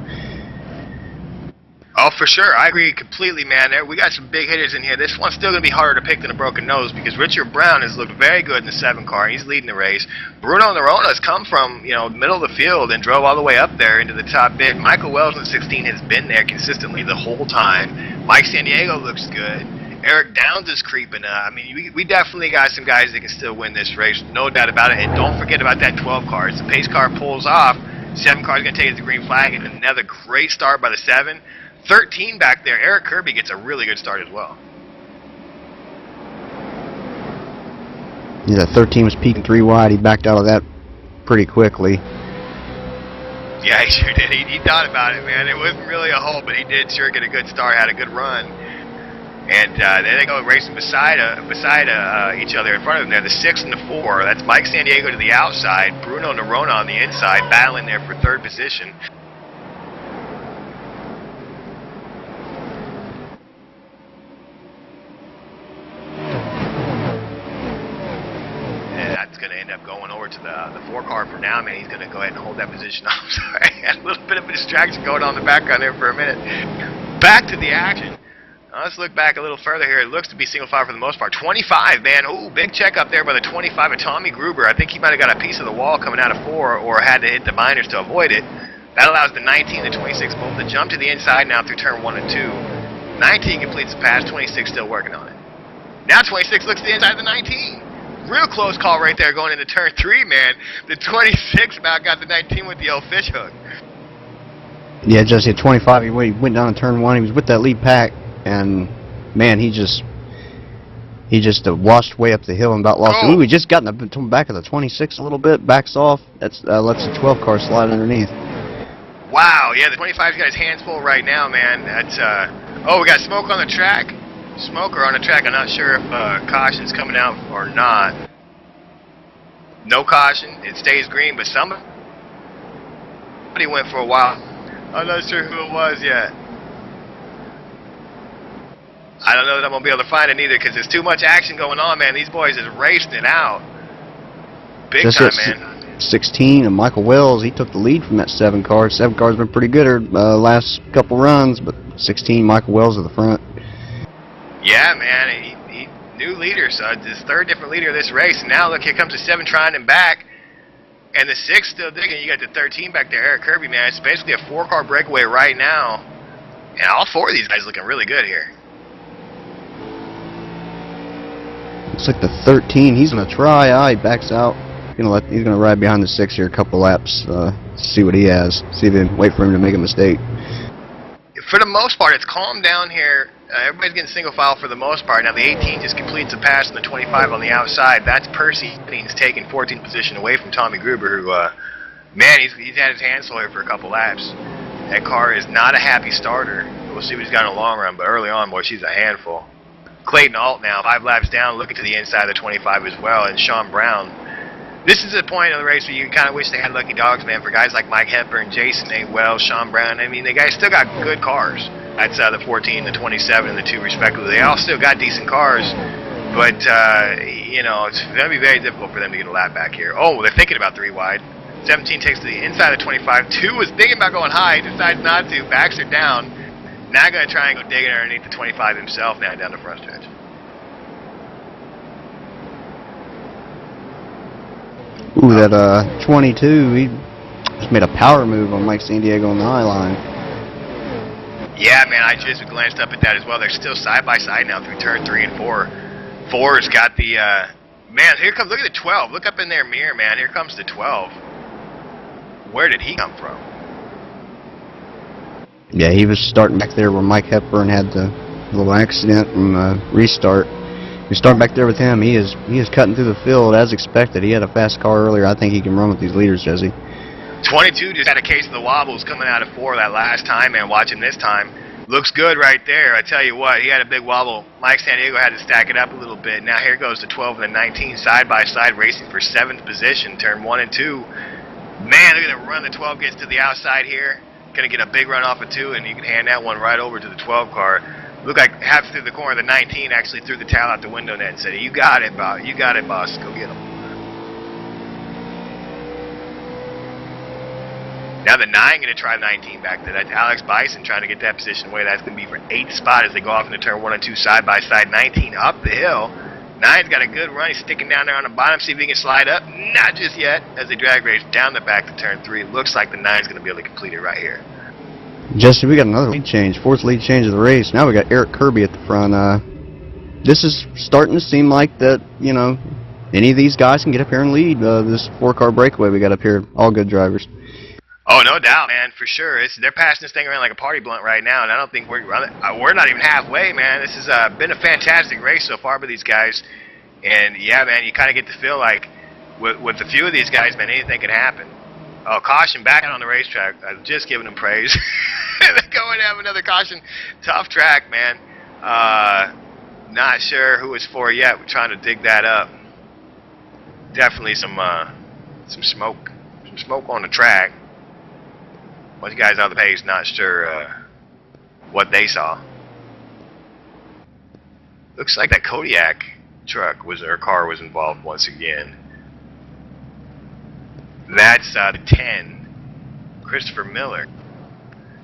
Oh, for sure. I agree completely, man. We got some big hitters in here. This one's still going to be harder to pick than a broken nose because Richard Brown has looked very good in the 7 car. He's leading the race. Bruno Nerona has come from, you know, middle of the field and drove all the way up there into the top bit. Michael Wells in the 16 has been there consistently the whole time. Mike San Diego looks good. Eric Downs is creeping up. I mean, we definitely got some guys that can still win this race, no doubt about it. And don't forget about that 12 car. As the pace car pulls off, 7 car is going to take it to the green flag, and another great start by the 7. 13 back there, Eric Kirby gets a really good start as well. Yeah, that 13 was peaking 3 wide. He backed out of that pretty quickly. Yeah, he sure did. He thought about it, man. It wasn't really a hole, but he did sure get a good start, had a good run. And then they go racing beside each other in front of them there. The 6 and the 4. That's Mike San Diego to the outside, Bruno Nerona on the inside, battling there for 3rd position. And that's going to end up going over to the 4 car for now, man. He's going to go ahead and hold that position. I'm sorry, I had a little bit of a distraction going on in the background there for a minute. Back to the action. Let's look back a little further here. It looks to be single file for the most part. 25, man. Ooh, big check up there by the 25 of Tommy Gruber. I think he might have got a piece of the wall coming out of 4 or had to hit the binders to avoid it. That allows the 19 and the 26 both to jump to the inside now through turn 1 and 2. 19 completes the pass. 26 still working on it. Now 26 looks to the inside of the 19. Real close call right there going into turn 3, man. The 26 about got the 19 with the old fish hook. Yeah, Jesse, at 25, he went down to turn 1. He was with that lead pack. And man, he just washed way up the hill and about lost it. Ooh, he just got in the back of the 26 a little bit, backs off. That's lets the 12 car slide underneath. Wow, yeah, the 25's got his hands full right now, man. That's oh, we got smoke on the track. Smoker on the track. I'm not sure if caution's coming out or not. No caution. It stays green, but somebody went for a while. I'm not sure who it was yet. I don't know that I'm going to be able to find it either because there's too much action going on, man. These boys is racing it out. Big Just time, man. 16, and Michael Wells, he took the lead from that 7 car. 7 car's been pretty good her last couple runs, but 16, Michael Wells at the front. Yeah, man. He new leader, so it's his 3rd different leader of this race. And now, look, here comes the 7 trying him back. And the 6 still digging. You got the 13 back there, Eric Kirby, man. It's basically a 4 car breakaway right now. And all 4 of these guys looking really good here. Looks like the 13. He's gonna try. He backs out. He's gonna ride behind the 6 here a couple laps. See what he has. See if he can wait for him to make a mistake. For the most part, it's calmed down here. Everybody's getting single file for the most part. Now the 18 just completes a pass on the 25 on the outside. That's Percy. He's taking 14th position away from Tommy Gruber, who, man, he's had his hands full here for a couple laps. That car is not a happy starter. We'll see what he's got in the long run, but early on, boy, she's a handful. Clayton Alt now, 5 laps down, looking to the inside of the 25 as well, and Sean Brown. This is a point of the race where you kind of wish they had lucky dogs, man, for guys like Mike Hepburn, Jason A. Wells, Sean Brown. I mean, the guys still got good cars. That's the 14, the 27, and the 2 respectively. They all still got decent cars. But, you know, it's going to be very difficult for them to get a lap back here. Oh, they're thinking about 3 wide. 17 takes to the inside of 25. 2 is thinking about going high, decides not to, backs her down. Now going to try and go digging underneath the 25 himself now down the front stretch. Ooh, that 22, he just made a power move on Mike San Diego on the high line. Yeah, man, I just glanced up at that as well. They're still side by side now through turn 3 and 4. 4's got the, man, here comes, look at the 12. Look up in their mirror, man. Here comes the 12. Where did he come from? Yeah, he was starting back there where Mike Hepburn had the little accident and restart. We start back there with him. He is cutting through the field as expected. He had a fast car earlier. I think he can run with these leaders, Jesse. 22 just had a case of the wobbles coming out of 4 that last time, man. Watch him this time. Looks good right there. I tell you what, he had a big wobble. Mike San Diego had to stack it up a little bit. Now here goes the 12 and the 19 side by side racing for 7th position, turn 1 and 2. Man, look at the run. The 12 gets to the outside here. Going to get a big run off of 2, and you can hand that one right over to the 12 car. Looked like half through the corner. The 19 actually threw the towel out the window net and said, "You got it, boss. You got it, boss. Go get him." Now the 9 going to try 19 back there. That's Alex Bison trying to get that position away. That's going to be for 8th spot as they go off into turn 1 and 2 side by side. 19 up the hill. 9's got a good run. He's sticking down there on the bottom. See if he can slide up. Not just yet as they drag race down the back to turn 3. It looks like the 9's going to be able to complete it right here. Jesse, we got another lead change. 4th lead change of the race. Now we got Eric Kirby at the front. This is starting to seem like that, you know, any of these guys can get up here and lead this 4-car breakaway we got up here. All good drivers. Oh, no doubt, man, for sure. They're passing this thing around like a party blunt right now, and I don't think we're not even halfway, man. This has been a fantastic race so far by these guys. And, yeah, man, you kind of get to feel like with a few of these guys, man, anything can happen. Oh, caution back out on the racetrack. I've just given them praise. They're going to have another caution. Tough track, man. Not sure who it's for yet. We're trying to dig that up. Definitely some smoke. Some smoke on the track. Bunch of guys on the page not sure what they saw. Looks like that Kodiak truck or car was involved once again. That's the 10, Christopher Miller.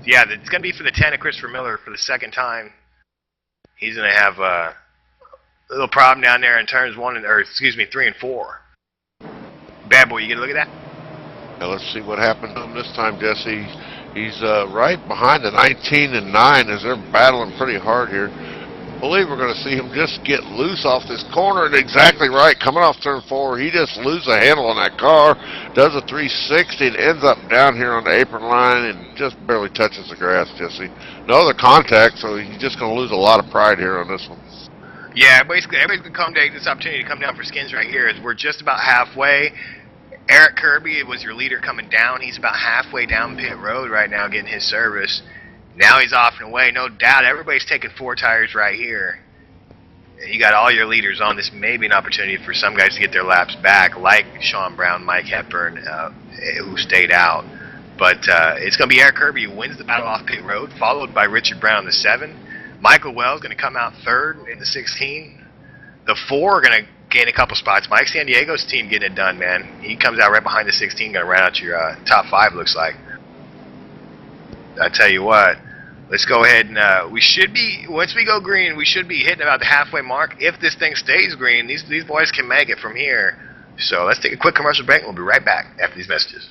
Yeah, it's going to be for the 10 of Christopher Miller for the second time. He's going to have a little problem down there in turns 3 and 4. Bad boy, you get a look at that? Now let's see what happened to him this time, Jesse. He's right behind the 19 and 9 as they're battling pretty hard here. I believe we're going to see him just get loose off this corner, and exactly right, coming off turn 4, he just loses the handle on that car, does a 360, and ends up down here on the apron line and just barely touches the grass, Jesse. No other contact, so he's just going to lose a lot of pride here on this one. Yeah, basically, everybody's going to come take this opportunity to come down for skins right here, as we're just about halfway. Eric Kirby was your leader coming down. He's about halfway down pit road right now getting his service. Now he's off and away. No doubt everybody's taking 4 tires right here. You got all your leaders on. This may be an opportunity for some guys to get their laps back, like Sean Brown, Mike Hepburn, who stayed out. But it's going to be Eric Kirby who wins the battle off pit road, followed by Richard Brown, the 7. Michael Wells going to come out 3rd in the 16. The 4 are going to gain a couple spots. Mike San Diego's team getting it done, man. He comes out right behind the 16, going to round out your top 5, looks like. I tell you what, let's go ahead and we should be, once we go green, we should be hitting about the halfway mark. If this thing stays green, these boys can make it from here. So let's take a quick commercial break, and we'll be right back after these messages.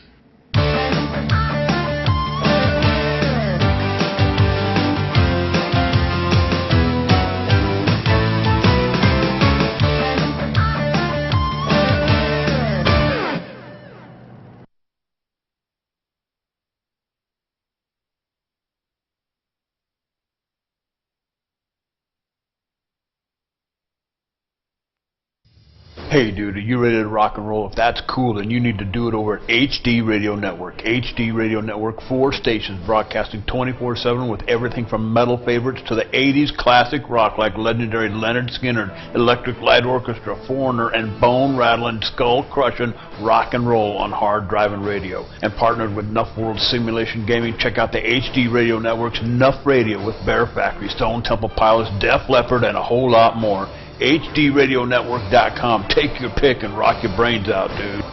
Hey dude, are you ready to rock and roll? If that's cool, then you need to do it over at HD Radio Network. HD Radio Network, 4 stations broadcasting 24/7 with everything from metal favorites to the 80s classic rock like legendary Leonard Skinner, Electric Light Orchestra, Foreigner, and bone-rattling, skull-crushing rock and roll on hard driving radio. And partnered with Nuff World Simulation Gaming, check out the HD Radio Network's Nuff Radio with Bear Factory, Stone Temple Pilots, Def Leppard, and a whole lot more. HDRadioNetwork.com. Take your pick and rock your brains out, dude.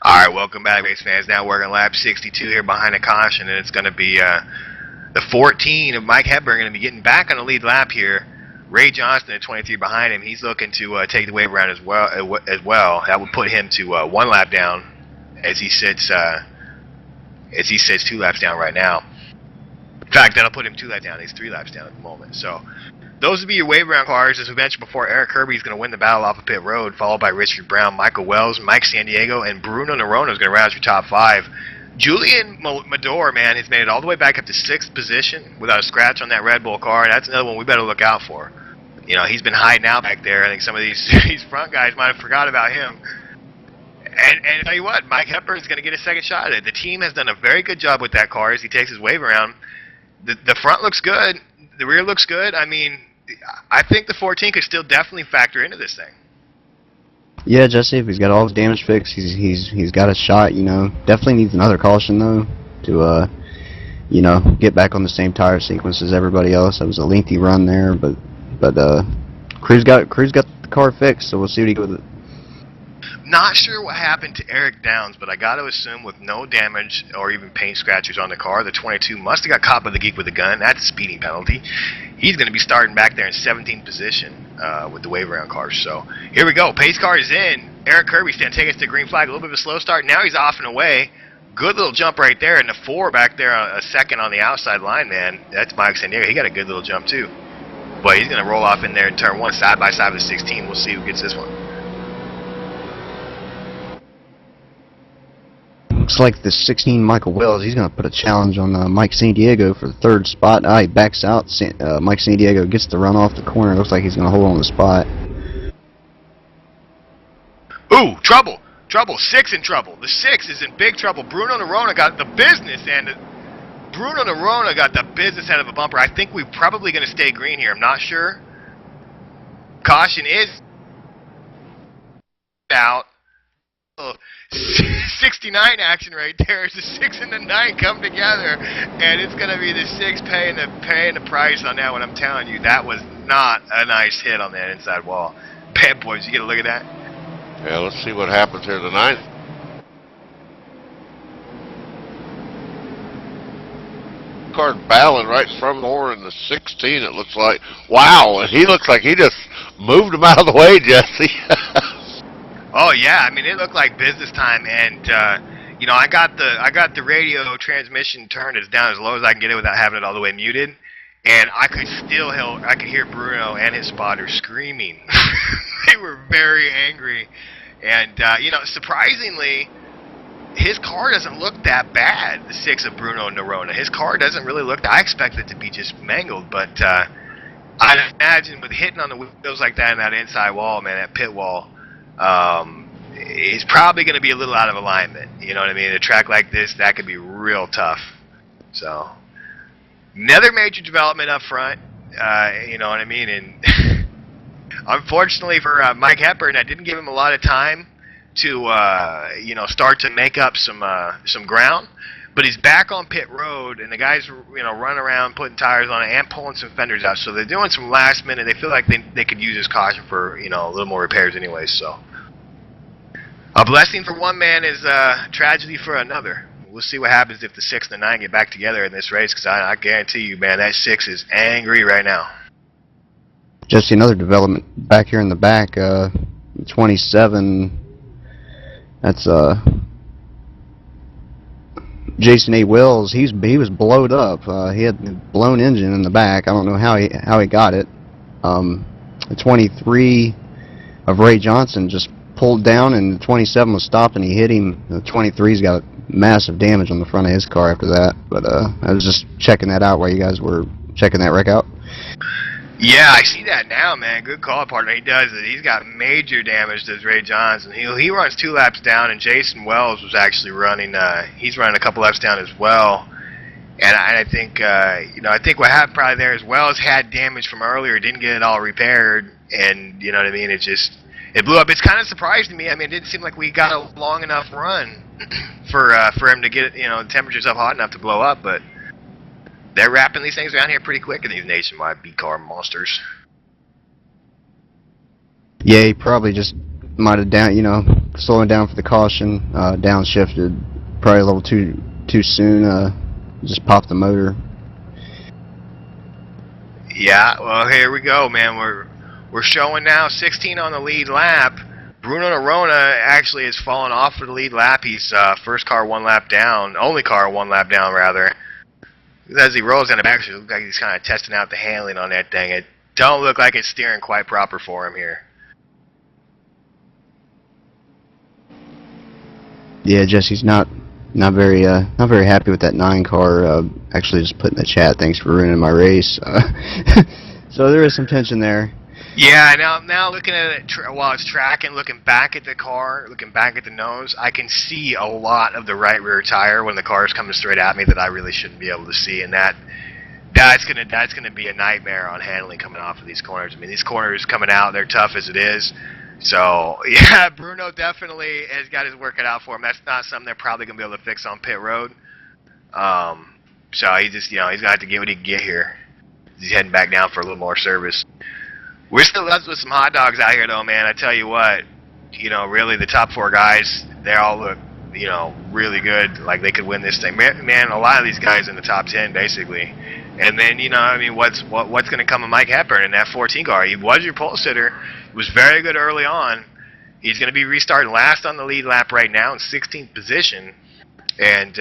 Alright, welcome back, race fans. Now working lap 62 here behind a caution, and it's going to be the 14 of Mike Hepburn going to be getting back on the lead lap here. Ray Johnston at 23 behind him. He's looking to take the wave around as well. That would put him to 1 lap down as he sits 2 laps down right now. In fact, that'll put him 2 laps down. He's 3 laps down at the moment. So those would be your wave around cars. As we mentioned before, Eric Kirby is going to win the battle off of pit road, followed by Richard Brown, Michael Wells, Mike San Diego, and Bruno Nerona is going to round your top 5. Julian Mador, man, has made it all the way back up to 6th position without a scratch on that Red Bull car. That's another one we better look out for. You know, he's been hiding out back there. I think some of these front guys might have forgot about him. And I tell you what, Mike Hepburn is going to get a second shot at it. The team has done a very good job with that car as he takes his wave around. The front looks good. The rear looks good. I mean, I think the 14 could still definitely factor into this thing. Yeah, Jesse, if he's got all his damage fixed, he's got a shot, you know. Definitely needs another caution, though, to, you know, get back on the same tire sequence as everybody else. That was a lengthy run there, but Cruz got the car fixed, so we'll see what he goes with it. Not sure what happened to Eric Downs, but I got to assume with no damage or even paint scratches on the car, the 22 must have got caught by the geek with a gun. That's a speeding penalty. He's going to be starting back there in 17th position with the wave around cars. So here we go. Pace car is in. Eric Kirby's going to take us to green flag. A little bit of a slow start. Now he's off and away. Good little jump right there. And the 4 back there, a second on the outside line, man. That's Mike San Diego. He got a good little jump too. But he's going to roll off in there in turn 1 side by side with the 16. We'll see who gets this one. Looks like the 16 Michael Wells, he's going to put a challenge on Mike San Diego for the 3rd spot. He backs out. Mike San Diego gets the run off the corner. Looks like he's going to hold on the spot. Ooh, trouble. Trouble. 6 in trouble. The 6 is in big trouble. Bruno Nerona got the business, and Bruno Nerona got the business out of a bumper. I think we're probably going to stay green here. I'm not sure. Caution is out. 69 action right there as the 6 and the 9 come together, and it's going to be the 6 paying the price on that one. I'm telling you, that was not a nice hit on that inside wall. Bad boys, you get a look at that? Yeah, let's see what happens here tonight. Car battling right from more in the 16, it looks like. Wow, and he looks like he just moved him out of the way, Jesse. Oh yeah, I mean it looked like business time, and you know I got the radio transmission turned as down as low as I can get it without having it all the way muted, and I could hear Bruno and his spotter screaming. They were very angry, and you know, surprisingly, his car doesn't look that bad. The 6 of Bruno Nerona, his car doesn't really look. I expect it to be just mangled, but I'd imagine with hitting on the wheels like that and that inside wall, man, that pit wall. He's probably going to be a little out of alignment. You know what I mean? A track like this, that could be real tough. So, another major development up front. You know what I mean? And unfortunately for Mike Hepburn, I didn't give him a lot of time to, you know, start to make up some ground. But he's back on pit road, and the guys, you know, running around putting tires on it and pulling some fenders out. So they're doing some last minute. They feel like they could use his caution for, you know, a little more repairs anyway. So a blessing for one man is a tragedy for another. We'll see what happens if the 6 and the 9 get back together in this race, because I guarantee you, man, that 6 is angry right now. Just another development back here in the back, 27. That's Jason A. Wells. He was blowed up. He had a blown engine in the back. I don't know how he got it. The 23 of Ray Johnson just pulled down, and the 27 was stopped, and he hit him. The 23's got massive damage on the front of his car after that. But I was just checking that out while you guys were checking that wreck out. Yeah, I see that now, man. Good call, partner. He does it. He's got major damage, does Ray Johnson. He runs 2 laps down, and Jason Wells was actually running. He's running a couple laps down as well. And I think, I think what happened probably there is Wells had damage from earlier, didn't get it all repaired, and you know what I mean. It blew up. It's kind of surprising me. I mean, it didn't seem like we got a long enough run for him to get the temperatures up hot enough to blow up, but. They're wrapping these things around here pretty quick in these nationwide B-car monsters. Yeah, he probably just might have slowing down for the caution, downshifted probably a little too soon, just popped the motor. Yeah, well, here we go, man. We're showing now 16 on the lead lap. Bruno Nerona actually has fallen off for the lead lap. He's first car 1 lap down, only car 1 lap down rather. As he rolls down the back, it looks like he's kind of testing out the handling on that thing. It don't look like it's steering quite proper for him here. Yeah, Jesse's not very happy with that 9 car. Actually, just put in the chat, thanks for ruining my race. So there is some tension there. Yeah, now looking at it while it's tracking, looking back at the car, looking back at the nose, I can see a lot of the right rear tire when the car is coming straight at me that I really shouldn't be able to see, and that's gonna be a nightmare on handling coming off of these corners. I mean, these corners coming out, they're tough as it is. So yeah, Bruno definitely has got his work cut out for him. That's not something they're probably gonna be able to fix on pit road. So he just he's gonna have to get what he can get here. He's heading back down for a little more service. We're still left with some hot dogs out here, though, man. I tell you what, really the top 4 guys, they all look, really good. Like they could win this thing. Man, a lot of these guys in the top 10, basically. And then, what's going to come of Mike Hepburn in that 14 car? He was your pole sitter. He was very good early on. He's going to be restarting last on the lead lap right now in 16th position. And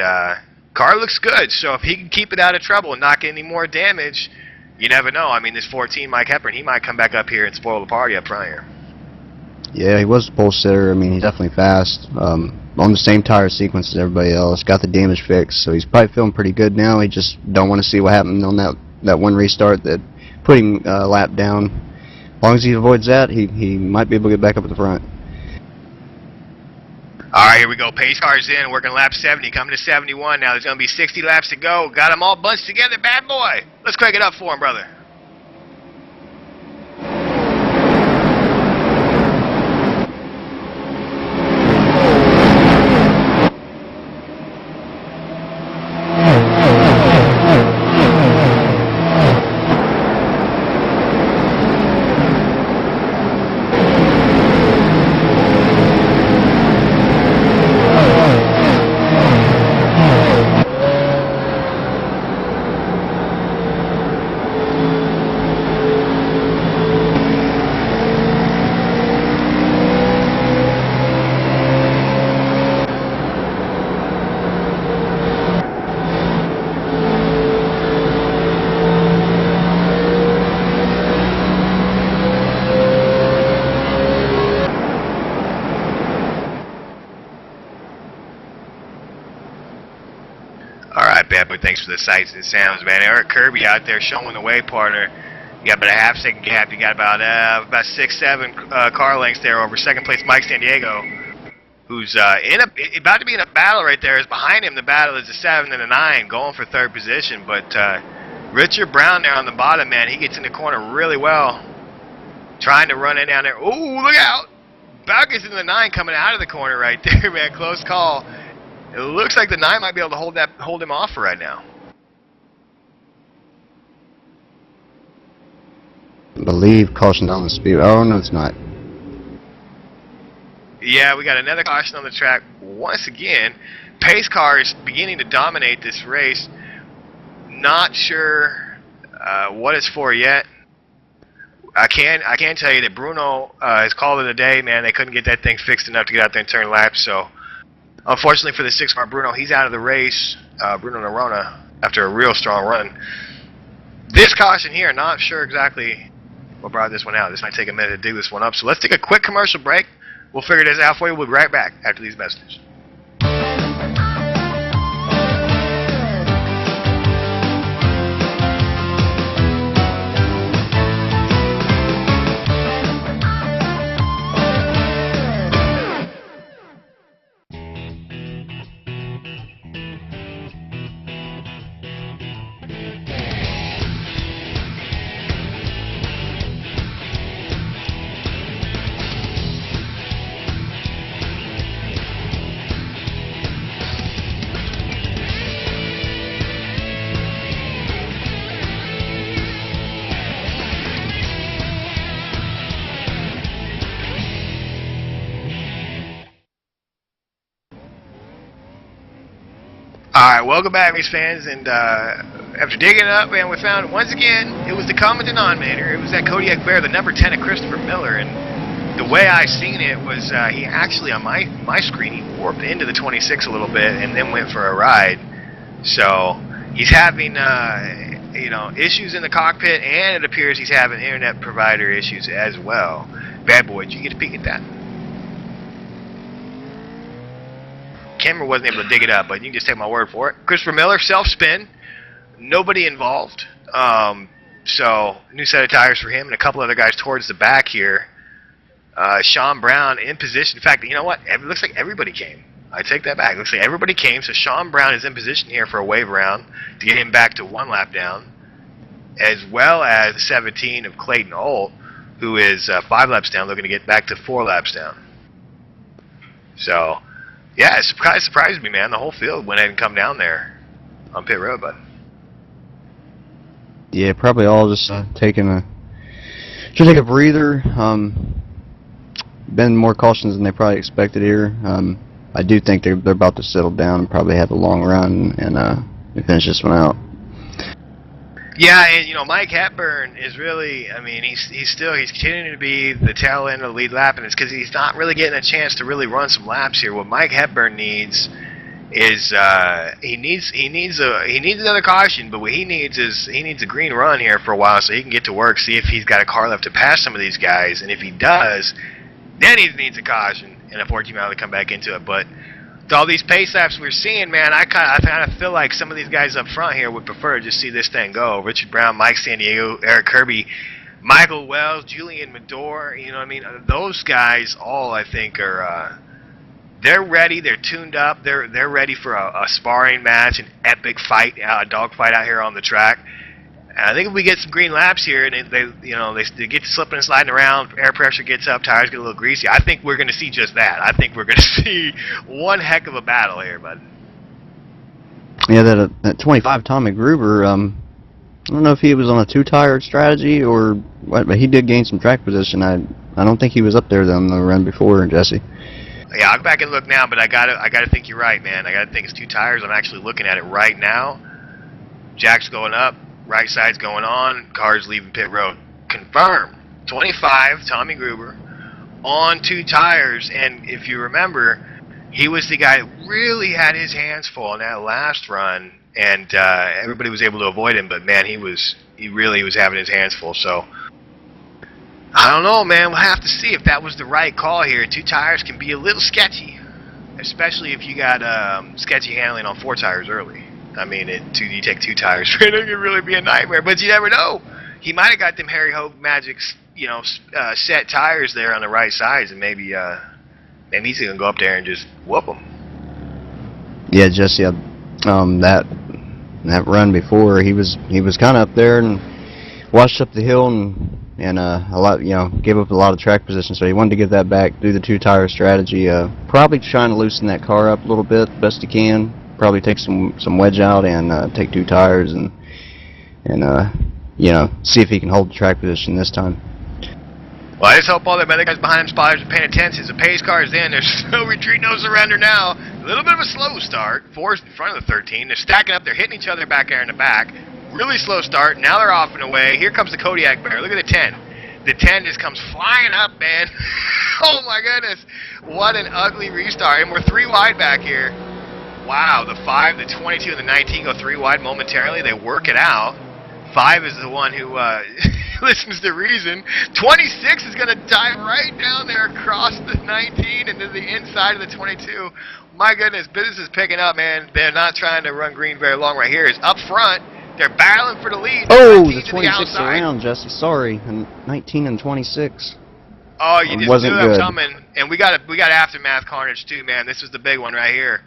car looks good. So if he can keep it out of trouble and not get any more damage, you never know. I mean, this 14 Mike Hepburn, he might come back up here and spoil the party up front here. Yeah, he was the pole sitter. I mean, he's definitely fast. On the same tire sequence as everybody else. Got the damage fixed, so he's probably feeling pretty good now. He just don't want to see what happened on that one restart that put him a lap down. As long as he avoids that, he might be able to get back up at the front. All right, here we go. Pace car's in, working lap 70, coming to 71 now. There's going to be 60 laps to go. Got them all bunched together, bad boy. Let's crank it up for him, brother. Bad boy, thanks for the sights and sounds, man. Eric Kirby out there showing the way, partner. You got about a half-second gap. You got about 6-7 car lengths there over second place Mike San Diego, who's about to be in a battle right there. Is behind him. The battle is a 7 and a 9, going for 3rd position. But Richard Brown there on the bottom, man, he gets in the corner really well, trying to run it down there. Ooh, look out! Baucus in the 9 coming out of the corner right there, man. Close call. It looks like the 9 might be able to hold him off for right now. I believe caution on the speed. Oh, no, it's not. Yeah, we got another caution on the track once again. Pace car is beginning to dominate this race. Not sure what it's for yet. I can tell you that Bruno has called it a day, man. They couldn't get that thing fixed enough to get out there and turn laps, so unfortunately for the 6 car Bruno, he's out of the race. Bruno Nerona, after a real strong run. This caution here, not sure exactly what brought this one out. This might take a minute to dig this one up. So let's take a quick commercial break. We'll figure this out for you. We'll be right back after these messages. Alright, welcome back, race fans, and after digging it up, man, we found, once again, it was the common denominator. It was that Kodiak Bear, the number 10 of Christopher Miller, and the way I seen it was he actually, on my screen, he warped into the 26 a little bit and then went for a ride. So, he's having, you know, issues in the cockpit, and it appears he's having internet provider issues as well. Bad boy, did you get a peek at that? Camera wasn't able to dig it up, but you can just take my word for it. Christopher Miller, self-spin, nobody involved. So, new set of tires for him and a couple other guys towards the back here. Sean Brown in position. In fact, you know what? It looks like everybody came. I take that back. It looks like everybody came, so Sean Brown is in position here for a wave round to get him back to 1 lap down, as well as 17 of Clayton Holt, who is 5 laps down, looking to get back to 4 laps down. So, yeah, it surprised me, man. The whole field went ahead and come down there on pit road, bud. Yeah, probably all just should take a breather. Been more cautious than they probably expected here. I do think they're about to settle down and probably have a long run and finish this one out. Yeah, and you know, Mike Hepburn is really, I mean, he's continuing to be the tail end of the lead lap, and it's because he's not really getting a chance to really run some laps here. What Mike Hepburn needs is he needs another caution, but what he needs is a green run here for a while so he can get to work, see if he's got a car left to pass some of these guys, and if he does, then he needs a caution and a 14 mile to come back into it. But with all these pace laps we're seeing, man, I kind of feel like some of these guys up front here would prefer to just see this thing go. Richard Brown, Mike San Diego, Eric Kirby, Michael Wells, Julian Medor, you know what I mean? Those guys all, I think, are they're ready, they're tuned up, they're ready for a sparring match, an epic fight, a dogfight out here on the track. And I think if we get some green laps here, and they get slipping and sliding around, air pressure gets up, tires get a little greasy, I think we're going to see just that. I think we're going to see one heck of a battle here, bud. Yeah, that 25 Tommy Gruber, I don't know if he was on a 2-tired strategy or what, but he did gain some track position. I don't think he was up there on the run before, Jesse. Yeah, I'll go back and look now, but I gotta think you're right, man. I gotta think it's 2 tires. I'm actually looking at it right now. Jack's going up, right side's going on, cars leaving pit road. Confirmed. 25, Tommy Gruber, on 2 tires, and if you remember, he was the guy that really had his hands full in that last run, and everybody was able to avoid him, but man, he really was having his hands full, so I don't know, man. We'll have to see if that was the right call here. 2 tires can be a little sketchy, especially if you got sketchy handling on 4 tires early. I mean, you take 2 tires, it can really be a nightmare, but you never know. He might have got them Harry Hogue Magic's, set tires there on the right sides, and maybe he's gonna go up there and just whoop them. Yeah, Jesse, that run before, he was kind of up there and washed up the hill and a lot, gave up a lot of track position, so he wanted to get that back, do the 2-tire strategy, probably trying to loosen that car up a little bit best he can, probably take some wedge out and take 2 tires and see if he can hold the track position this time. Well, I just hope all the other guys behind him spotters are paying attention. The pace car is in. There's no retreat, no surrender now. A little bit of a slow start. 4's in front of the 13. They're stacking up. They're hitting each other back there in the back. Really slow start. Now they're off and away. Here comes the Kodiak Bear. Look at the 10. The 10 just comes flying up, man. Oh, my goodness. What an ugly restart. And we're 3 wide back here. Wow, the 5, the 22, and the 19 go 3 wide momentarily. They work it out. 5 is the one who listens to reason. 26 is going to dive right down there across the 19 into the inside of the 22. My goodness, business is picking up, man. They're not trying to run green very long right here. It's up front. They're battling for the lead. Oh, 19 the to 26 outside. around, Jesse. Sorry, and 19 and 26. Oh, you just wasn't knew it was good. coming. And we got aftermath carnage too, man. This was the big one right here.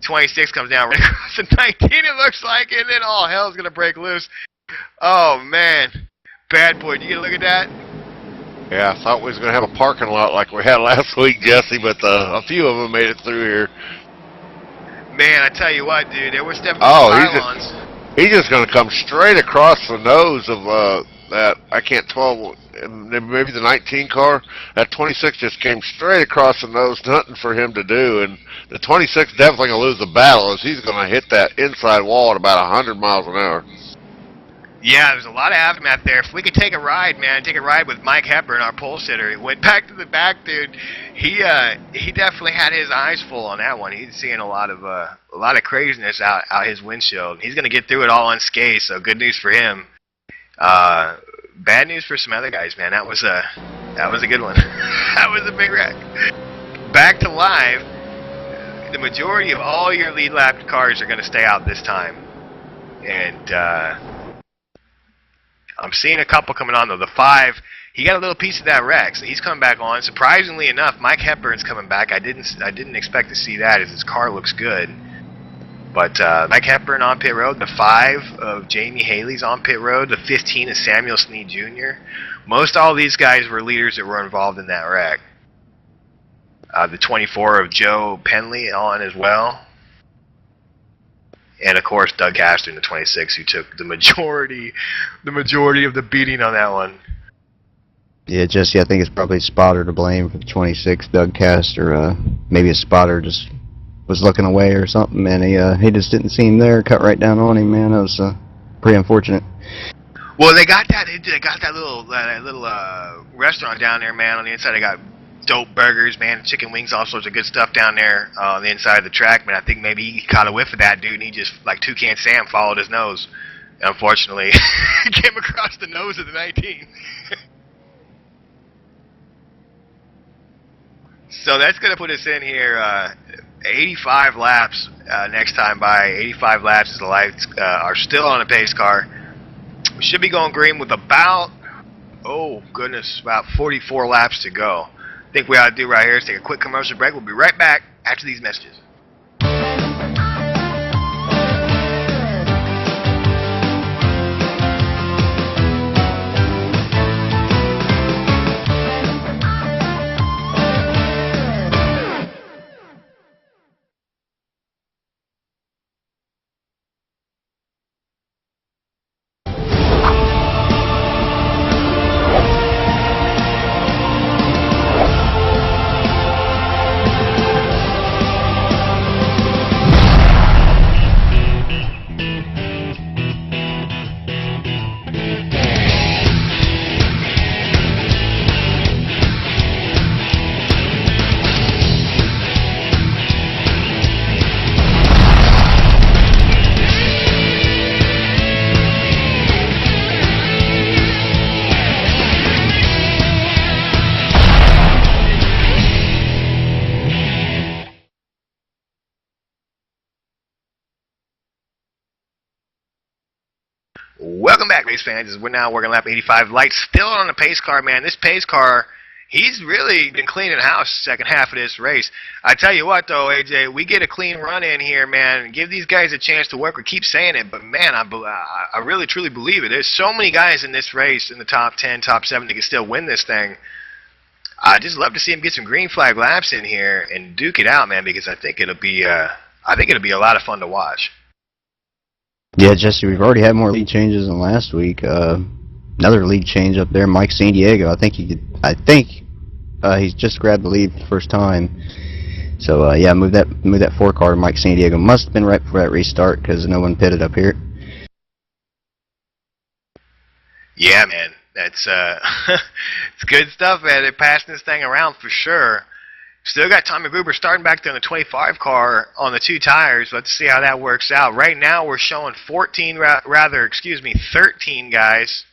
26 comes down right across the 19. It looks like, and then all hell's gonna break loose. Oh man, bad boy. Did you get a look at that? Yeah, I thought we was going to have a parking lot like we had last week, Jesse, but a few of them made it through here. Man, I tell you what, dude, they were stepping Oh, on the pylons. he's just going to come straight across the nose of that, I can't tell, maybe the 19 car. That 26 just came straight across the nose, nothing for him to do, and the 26 definitely going to lose the battle as he's going to hit that inside wall at about 100 miles an hour. Yeah, there's a lot of aftermath there. If we could take a ride, man, take a ride with Mike Hepburn, our pole sitter. It went back to the back, dude. He definitely had his eyes full on that one. He's seeing a lot of craziness out his windshield. He's gonna get through it all unscathed, so good news for him. Bad news for some other guys, man. That was a good one. That was a big wreck. Back to live. The majority of all your lead lap cars are gonna stay out this time, and I'm seeing a couple coming on, though. The 5, he got a little piece of that wreck, so he's coming back on. Surprisingly enough, Mike Hepburn's coming back. I didn't expect to see that, as his car looks good. But Mike Hepburn on pit road. The 5 of Jamie Haley's on pit road. The 15 is Samuel Snead Jr. Most all these guys were leaders that were involved in that wreck. The 24 of Joe Penley on as well. And of course, Doug Castor in the 26, who took the majority of the beating on that one. Yeah, Jesse, I think it's probably Spotter to blame for the 26. Doug Castor, maybe a spotter just was looking away or something, and he just didn't see him there. Cut right down on him, man. That was pretty unfortunate. Well, they got that little restaurant down there, man. On the inside, they got dope burgers, man, chicken wings, all sorts of good stuff down there on the inside of the track, man. I think maybe he caught a whiff of that dude, and he just, like Toucan Sam, followed his nose. And unfortunately, came across the nose of the 19. So that's going to put us in here 85 laps next time by. 85 laps as the lights are still on a pace car. We should be going green with about, oh goodness, about 44 laps to go. I think we ought to do right here is take a quick commercial break. We'll be right back after these messages. Welcome back, race fans. We're now working lap 85. Lights still on the pace car, man. This pace car, he's really been cleaning house second half of this race. I tell you what, though, AJ, we get a clean run in here, man. Give these guys a chance to work. We keep saying it, but, man, I really, truly believe it. There's so many guys in this race in the top 10, top 7 that can still win this thing. I'd just love to see him get some green flag laps in here and duke it out, man, because I think it'll be a lot of fun to watch. Yeah, Jesse, we've already had more lead changes than last week. Another lead change up there, Mike San Diego. I think he's just grabbed the lead for the first time. So yeah, move that 4 car to Mike San Diego. Must have been right before that restart because no one pitted up here. Yeah, man, that's it's good stuff, man. They're passing this thing around for sure. Still got Tommy Gruber starting back there on the 25 car on the 2 tires. Let's see how that works out. Right now we're showing 13 guys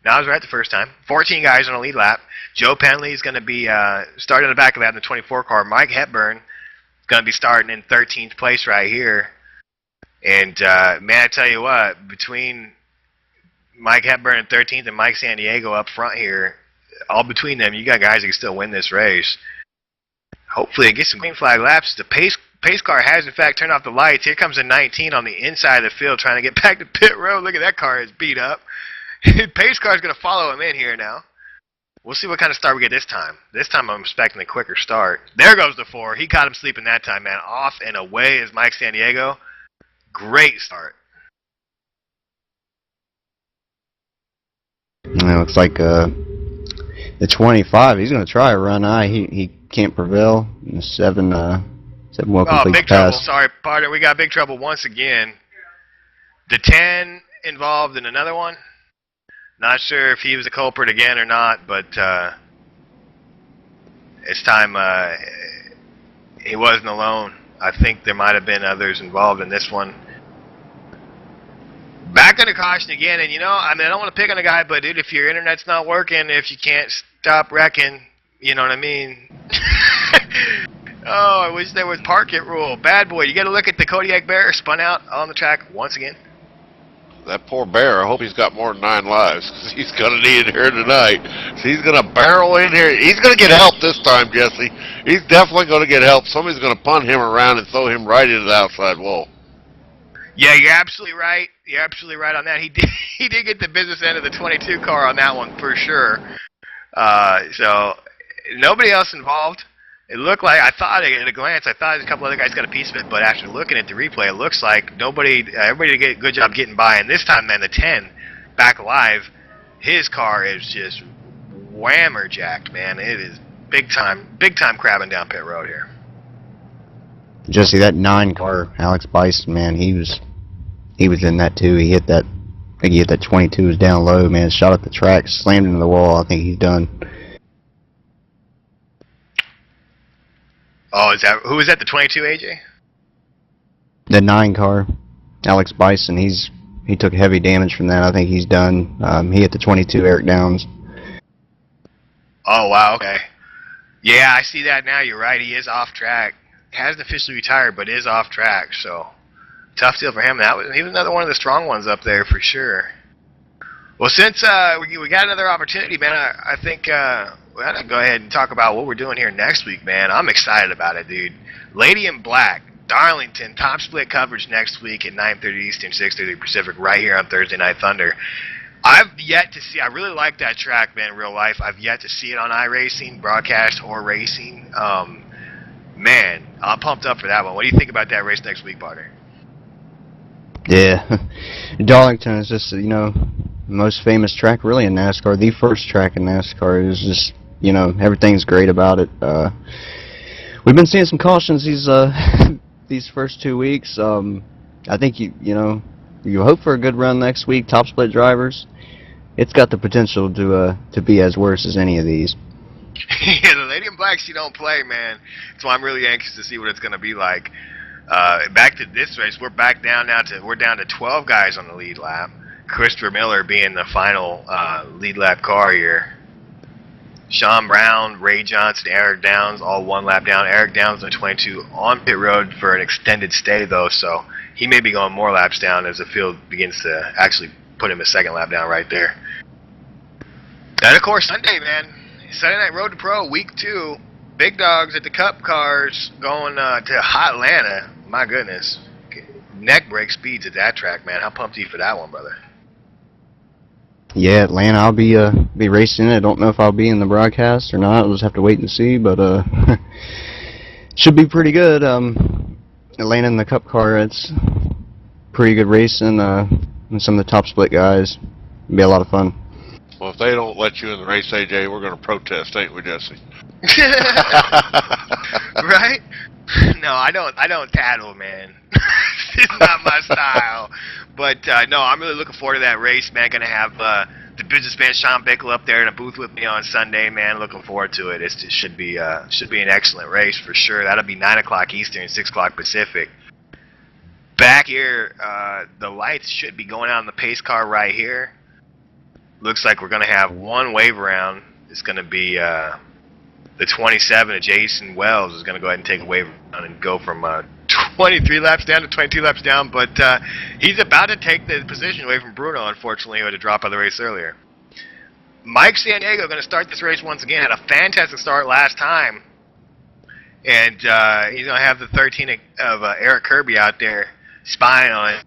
No, I was right the first time. 14 guys on a lead lap. Joe Penley is going to be starting in the back of that in the 24 car. Mike Hepburn is going to be starting in 13th place right here. And, man, I tell you what, between Mike Hepburn in 13th and Mike San Diego up front here, all between them, you got guys that can still win this race. Hopefully it gets some green flag laps. The pace car has, in fact, turned off the lights. Here comes a 19 on the inside of the field trying to get back to pit road. Look at that car. It's beat up. Pace car is going to follow him in here now. We'll see what kind of start we get this time. This time I'm expecting a quicker start. There goes the 4. He caught him sleeping that time, man. Off and away is Mike San Diego. Great start. It looks like the 25. He's going to try a run. He can't prevail. The 7 will complete big the pass. trouble. Sorry, partner. We got big trouble once again. The 10 involved in another one. Not sure if he was a culprit again or not, but this time he wasn't alone. I think there might have been others involved in this one. Back under caution again, and I don't want to pick on a guy, but dude, if your internet's not working, if you can't stop wrecking, you know what I mean? Oh, I wish there was park it rule. Bad boy, you got to look at the Kodiak Bear spun out on the track once again. That poor bear, I hope he's got more than 9 lives, because he's going to need it here tonight. So he's going to barrel in here. He's going to get help this time, Jesse. He's definitely going to get help. Somebody's going to punt him around and throw him right into the outside wall. Yeah, you're absolutely right. You're absolutely right on that. He did get the business end of the 22 car on that one for sure. So nobody else involved. It looked like, at a glance, I thought a couple other guys got a piece of it, but after looking at the replay, it looks like everybody did a good job getting by. And this time, man, the 10 back alive, his car is just whammer-jacked, man. It is big time crabbing down pit road here. Jesse, that 9 car, Alex Bison, man, he was in that too. He hit that 22, was down low, man, shot at the track, slammed into the wall. I think he's done. Oh, who was that, the 22, AJ? The 9 car, Alex Bison, he took heavy damage from that. I think he's done. He hit the 22, Eric Downs. Oh, wow, okay. Yeah, I see that now. You're right. He is off track. Hasn't officially retired, but is off track. So, tough deal for him. He was another one of the strong ones up there for sure. Well, since we got another opportunity, man, I think we ought to go ahead and talk about what we're doing here next week, man. I'm excited about it, dude. Lady in Black, Darlington, top split coverage next week at 9:30 Eastern, 6:30 Pacific, right here on Thursday Night Thunder. I've yet to see. I really like that track, man. In real life, I've yet to see it on iRacing, broadcast, or racing. Man, I'm pumped up for that one. What do you think about that race next week, partner? Yeah, Darlington is just the most famous track really in NASCAR. The first track in NASCAR is just everything's great about it. We've been seeing some cautions these first 2 weeks. I think you hope for a good run next week. Top split drivers. It's got the potential to be as worse as any of these. Yeah, the Lady in Black, she don't play, man. So I'm really anxious to see what it's going to be like. Back to this race, we're down to 12 guys on the lead lap. Christopher Miller being the final lead lap car here. Sean Brown, Ray Johnson, Eric Downs, all 1 lap down. Eric Downs on 22 on pit road for an extended stay, though, so he may be going more laps down as the field begins to actually put him a 2nd lap down right there. And, of course, Sunday, man. Sunday Night Road to Pro, week 2. Big dogs at the Cup cars going to Hot Atlanta. My goodness. Neck break speeds at that track, man. How pumped are you for that one, brother? Yeah, Atlanta, I'll be racing it. I don't know if I'll be in the broadcast or not. We'll just have to wait and see, but should be pretty good. Atlanta in the Cup car, it's pretty good racing. And some of the top split guys. It'll be a lot of fun. Well, if they don't let you in the race, AJ, we're going to protest, ain't we, Jesse? Right? No, I don't tattle, man. It's not my style. But no, I'm really looking forward to that race, man. Gonna have the businessman Sean Bickel up there in a booth with me on Sunday, man. Looking forward to it. It should be an excellent race for sure. That'll be 9 o'clock Eastern, 6 o'clock Pacific. Back here, the lights should be going out on the pace car right here. looks like we're going to have one wave around. It's going to be the 27 of Jason Wells is going to go ahead and take a wave around and go from 23 laps down to 22 laps down. But he's about to take the position away from Bruno, unfortunately, who had to drop out of the race earlier. Mike San Diego going to start this race once again. Had a fantastic start last time. And he's going to have the 13 of Eric Kirby out there spying on it.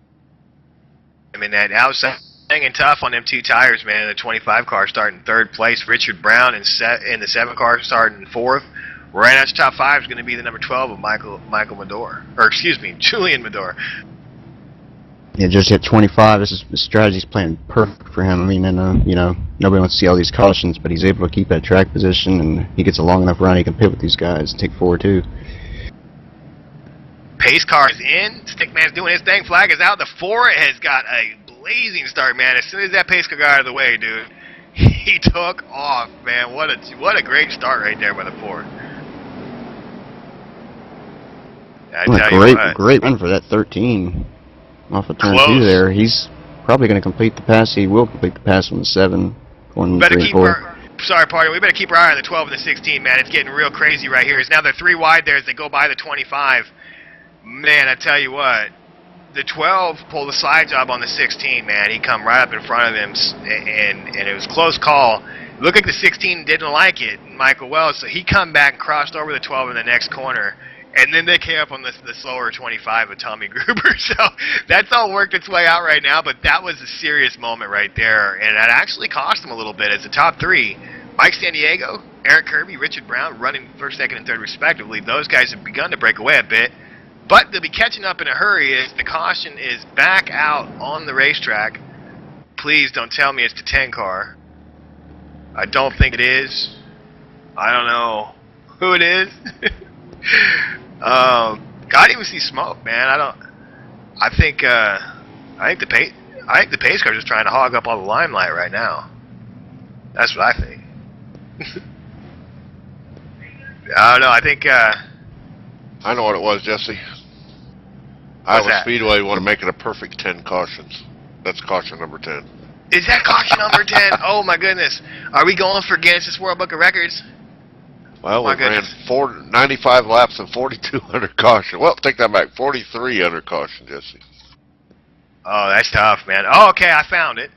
I mean, that outside hanging tough on them 2 tires, man. The 25 car starting 3rd place. Richard Brown in the 7 car starting 4th. Right out the top 5 is going to be the number 12 of Michael Medor. Or, excuse me, Julian Medor. Yeah, just hit 25. This strategy's playing perfect for him. I mean, and you know, nobody wants to see all these cautions, but he's able to keep that track position, and he gets a long enough run he can pit with these guys and take 4 too. Pace car is in. Stickman's doing his thing. Flag is out. The 4 has got a blazing start, man. As soon as that pace car got out of the way, dude, he took off, man. What a great start right there by the 4. Great run for that 13 off of turn 2 there. He's probably going to complete the pass. He will complete the pass on the 7, going 3 and 4. Sorry, partner. We better keep our eye on the 12 and the 16, man. It's getting real crazy right here. Now they're 3 wide there as they go by the 25. Man, I tell you what, the 12 pulled a slide job on the 16, man. He come right up in front of him, and it was a close call. Looked like the 16 didn't like it, Michael Wells, so he come back and crossed over the 12 in the next corner. And then they came up on the slower 25 of Tommy Gruber. So that's all worked its way out right now, but that was a serious moment right there. And that actually cost him a little bit as the top 3. Mike San Diego, Eric Kirby, Richard Brown running 1st, 2nd, and 3rd respectively. Those guys have begun to break away a bit. But they'll be catching up in a hurry as the caution is back out on the racetrack. Please don't tell me it's the 10 car. I don't think it is. I don't know who it is. God, even see smoke, man. I think the pace car is just trying to hog up all the limelight right now. That's what I think. I don't know. I think. I know what it was, Jesse. Iowa Speedway want to make it a perfect 10 cautions. That's caution number 10. Is that caution number 10? Oh my goodness. Are we going for Guinness World Book of Records? Well, we ran 95 laps and 42 under caution. Well, take that back. 43 under caution, Jesse. Oh, that's tough, man. Oh, okay, I found it.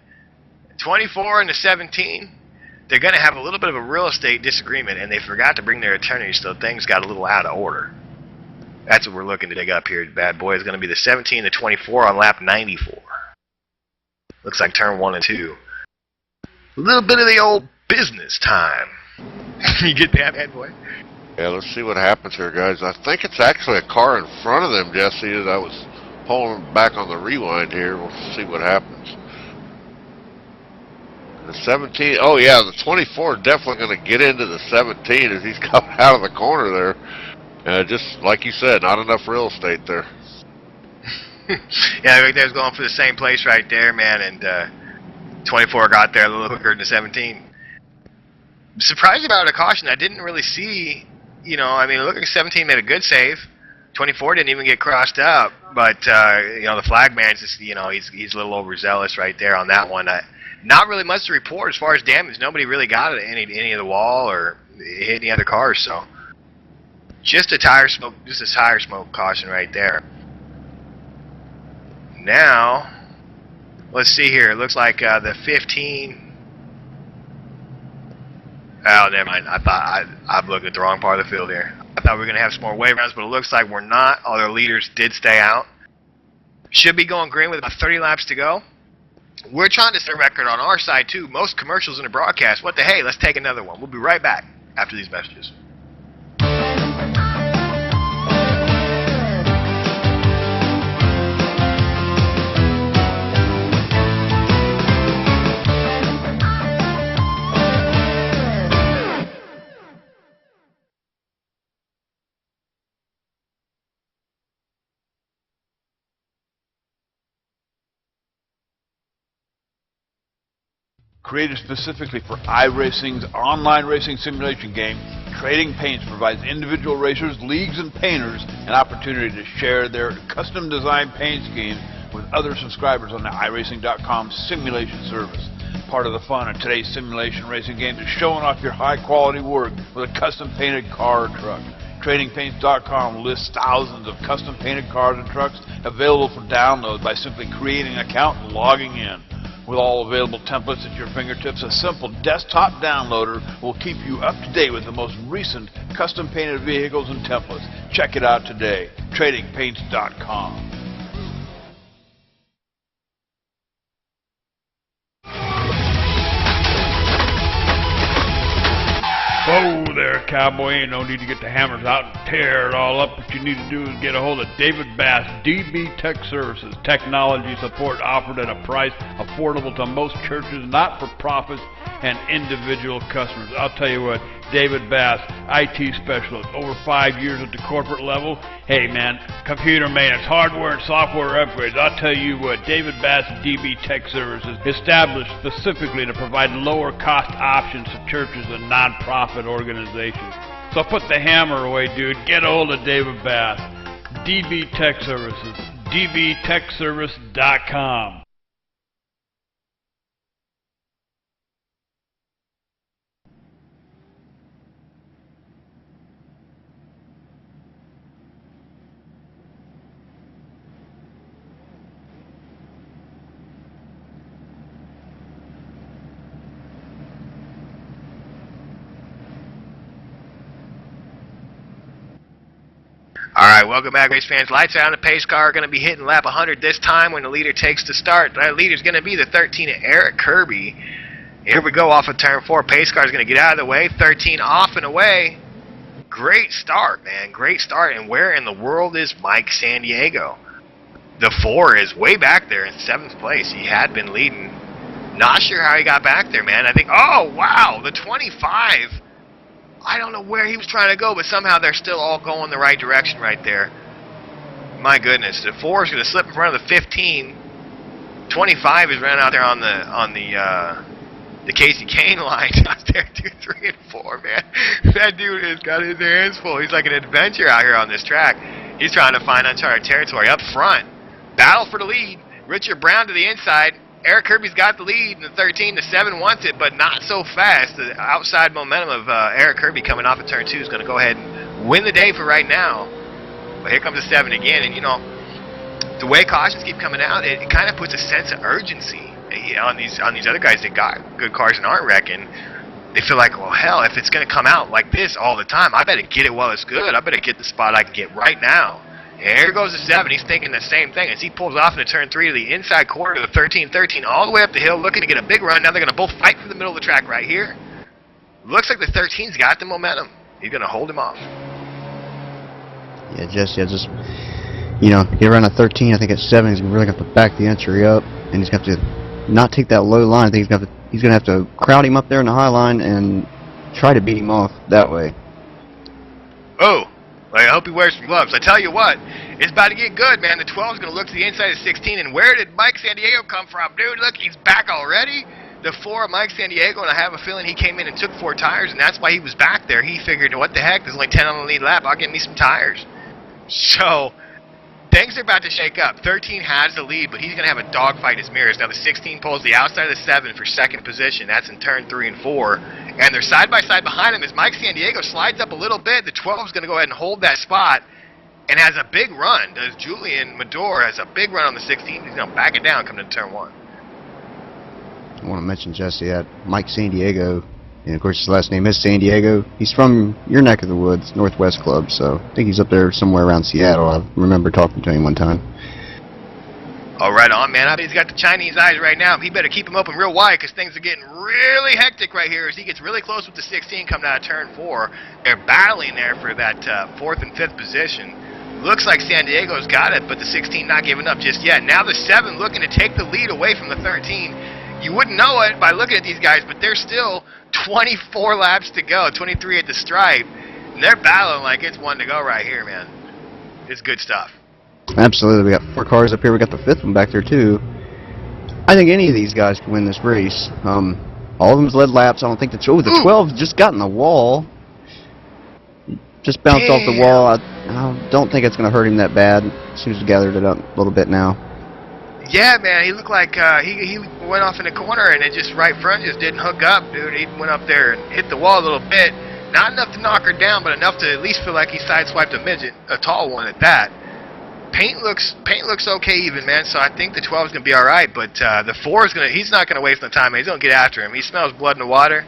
24 and the 17. They're going to have a little bit of a real estate disagreement, and they forgot to bring their attorneys, so things got a little out of order. That's what we're looking to dig up here, bad boy. It's going to be the 17 and the 24 on lap 94. Looks like turn 1 and 2. A little bit of the old business time. You get that, bad boy? Yeah, let's see what happens here, guys. I think it's actually a car in front of them, Jesse, as I was pulling back on the rewind here. We'll see what happens. The 17, oh yeah, the 24 is definitely going to get into the 17 as he's coming out of the corner there. Just like you said, not enough real estate there. Yeah, right there's going for the same place right there, man, and 24 got there a little quicker than the 17. Surprised about a caution. I didn't really see, you know, I mean, looking 17 made a good save. 24 didn't even get crossed up, but, you know, the flag man's just, you know, he's a little overzealous right there on that one. Not really much to report as far as damage. Nobody really got it any of the wall or hit any other cars, so just a tire smoke caution right there. Now, let's see here. It looks like the 15. Oh, never mind. I'm looking at the wrong part of the field here. I thought we were going to have some more wave rounds, but it looks like we're not. All their leaders did stay out. Should be going green with about 30 laps to go. We're trying to set a record on our side, too. Most commercials in the broadcast. What the hey? Let's take another one. We'll be right back after these messages. Created specifically for iRacing's online racing simulation game, Trading Paints provides individual racers, leagues, and painters an opportunity to share their custom-designed paint schemes with other subscribers on the iRacing.com simulation service. Part of the fun of today's simulation racing games is showing off your high-quality work with a custom-painted car or truck. TradingPaints.com lists thousands of custom-painted cars and trucks available for download by simply creating an account and logging in. With all available templates at your fingertips, a simple desktop downloader will keep you up to date with the most recent custom-painted vehicles and templates. Check it out today. TradingPaints.com. Whoa there, cowboy. Ain't no need to get the hammers out and tear it all up. What you need to do is get a hold of David Bass, DB Tech Services. Technology support offered at a price affordable to most churches, not-for-profits, and individual customers. I'll tell you what, David Bass, IT specialist, over 5 years at the corporate level. Hey man, computer maintenance, hardware and software upgrades. I'll tell you what, David Bass, DB Tech Services, established specifically to provide lower cost options to churches and non-profit organizations. So put the hammer away, dude. Get a hold of David Bass, DB Tech Services, dbtechservice.com. Alright, welcome back, race fans. Lights out on the pace car. Going to be hitting lap 100 this time when the leader takes the start. That leader's going to be the 13, Eric Kirby. Here we go off of turn 4. Pace car's going to get out of the way. 13 off and away. Great start, man. Great start. And where in the world is Mike Sandiego? The 4 is way back there in 7th place. He had been leading. Not sure how he got back there, man. I think, oh, wow, the 25. I don't know where he was trying to go, but somehow they're still all going the right direction right there. My goodness, the 4 is going to slip in front of the 15. 25 is running out there on the Casey Kane line out there, 2, 3, and 4, man. That dude has got his hands full. He's like an adventure out here on this track. He's trying to find uncharted territory up front. Battle for the lead. Richard Brown to the inside. Eric Kirby's got the lead in the 13. The 7 wants it, but not so fast. The outside momentum of Eric Kirby coming off of turn 2 is going to go ahead and win the day for right now. But here comes the 7 again, and you know, the way cautions keep coming out, it kind of puts a sense of urgency on these other guys that got good cars and aren't wrecking. They feel like, well, hell, if it's going to come out like this all the time, I better get it while it's good. I better get the spot I can get right now. And here goes the 7. He's thinking the same thing as he pulls off into turn 3 to the inside corner of the 13-13 all the way up the hill, looking to get a big run. Now they're going to both fight for the middle of the track right here. Looks like the 13's got the momentum. He's going to hold him off. Yeah, just you know, get around a 13. I think at 7 he's really going to have to back the entry up, and he's going to have to not take that low line. I think he's going to have to crowd him up there in the high line and try to beat him off that way. Oh. Well, I hope he wears some gloves. I tell you what, it's about to get good, man. The 12 is going to look to the inside of 16, and where did Mike Sandiego come from? Dude, look, he's back already. The 4 of Mike Sandiego, and I have a feeling he came in and took 4 tires, and that's why he was back there. He figured, what the heck, there's only 10 on the lead lap. I'll get me some tires. So, things are about to shake up. 13 has the lead, but he's going to have a dogfight his mirrors. Now, the 16 pulls the outside of the 7 for 2nd position. That's in turn 3 and 4. And they're side-by-side behind him as Mike Sandiego slides up a little bit. The 12 is going to go ahead and hold that spot and has a big run. Does Julian Mador has a big run on the 16. He's going to back it down coming into turn 1. I want to mention, Jesse, that Mike Sandiego, and of course his last name is Sandiego. He's from your neck of the woods, Northwest Club, so I think he's up there somewhere around Seattle. I remember talking to him one time. Oh, right on, man. I bet he's got the Chinese eyes right now. He better keep them open real wide because things are getting really hectic right here as he gets really close with the 16 coming out of turn 4. They're battling there for that 4th and 5th position. Looks like San Diego's got it, but the 16 not giving up just yet. Now the 7 looking to take the lead away from the 13. You wouldn't know it by looking at these guys, but there's still 24 laps to go, 23 at the stripe. And they're battling like it's one to go right here, man. It's good stuff. Absolutely. We got 4 cars up here. We got the 5th one back there, too. I think any of these guys can win this race. All of them's led laps. I don't think the 12 just got in the wall. Just bounced off the wall. I don't think it's going to hurt him that bad. Seems to have gathered it up a little bit now. Yeah, man, he looked like he went off in the corner and it just right front just didn't hook up, dude. He went up there and hit the wall a little bit. Not enough to knock her down, but enough to at least feel like he sideswiped a midget, a tall one at that. Paint looks okay even, man, so I think the 12 is going to be all right, but the 4 is going to, he's not going to waste no time, man. He's going to get after him. He smells blood in the water.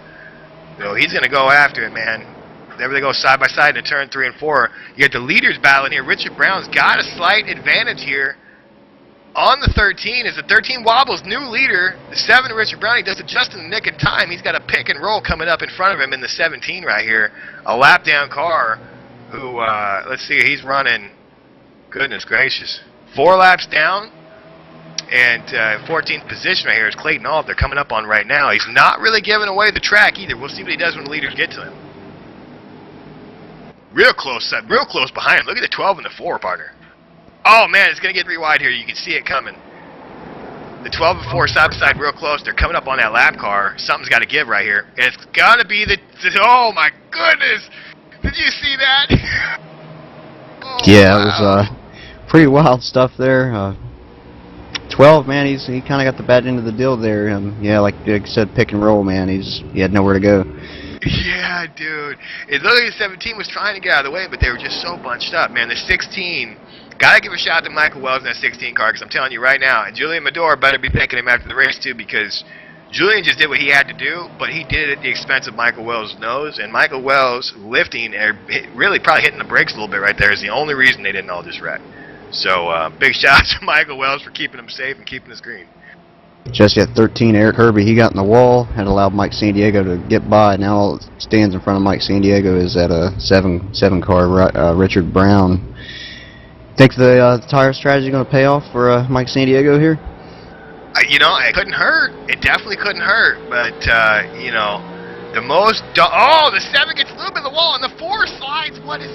So he's going to go after it, man. Whenever they go side by side in turn 3 and 4, you got the leaders battling here. Richard Brown's got a slight advantage here on the 13 as the 13 wobbles, new leader. The 7, Richard Brown, he does it just in the nick of time. He's got a pick and roll coming up in front of him in the 17 right here. A lap down car who, let's see, he's running, goodness gracious, 4 laps down. And 14th position right here is Clayton Alt. They're coming up on right now. He's not really giving away the track either. We'll see what he does when the leaders get to him. Real close behind him. Look at the 12 and the 4, partner. Oh, man, it's going to get pretty wide here. You can see it coming. The 12 and 4 side by side real close. They're coming up on that lap car. Something's got to give right here. And it's got to be the... Oh, my goodness. Did you see that? Oh, yeah, wow. it was pretty wild stuff there. 12, man, he kind of got the bad end of the deal there. Yeah, like I said, pick and roll, man. He had nowhere to go. Yeah, dude. It looked like the 17 was trying to get out of the way, but they were just so bunched up, man. The 16, gotta give a shout out to Michael Wells in that 16 car, because I'm telling you right now, and Julian Medor better be picking him after the race too, because Julian just did what he had to do, but he did it at the expense of Michael Wells' nose, and Michael Wells lifting, really probably hitting the brakes a little bit right there, is the only reason they didn't all just wreck. So, big shout out to Michael Wells for keeping him safe and keeping us green. Jesse at 13, Eric Herbie, he got in the wall, had allowed Mike San Diego to get by. Now all that stands in front of Mike San Diego is at a 7 car, Richard Brown. Think the tire strategy going to pay off for Mike San Diego here? You know, it couldn't hurt. It definitely couldn't hurt. But, you know, the most... the 7 gets a little bit of the wall, and the 4 slides. What is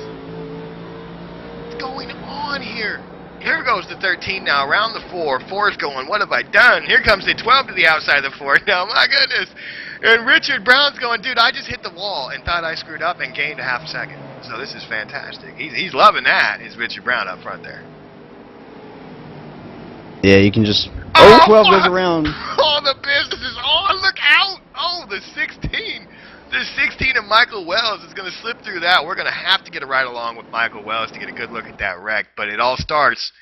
going on here? Here goes the 13 now, around the 4. 4's going, what have I done? Here comes the 12 to the outside of the 4. Now, my goodness. And Richard Brown's going, dude, I just hit the wall and thought I screwed up and gained a half a second. So this is fantastic. He's loving that, is Richard Brown up front there. Yeah, you can just... Oh, 12 goes around. Oh, the business is on. Look out. Oh, the 16. The 16 of Michael Wells is going to slip through that. We're going to have to get a ride along with Michael Wells to get a good look at that wreck. But it all starts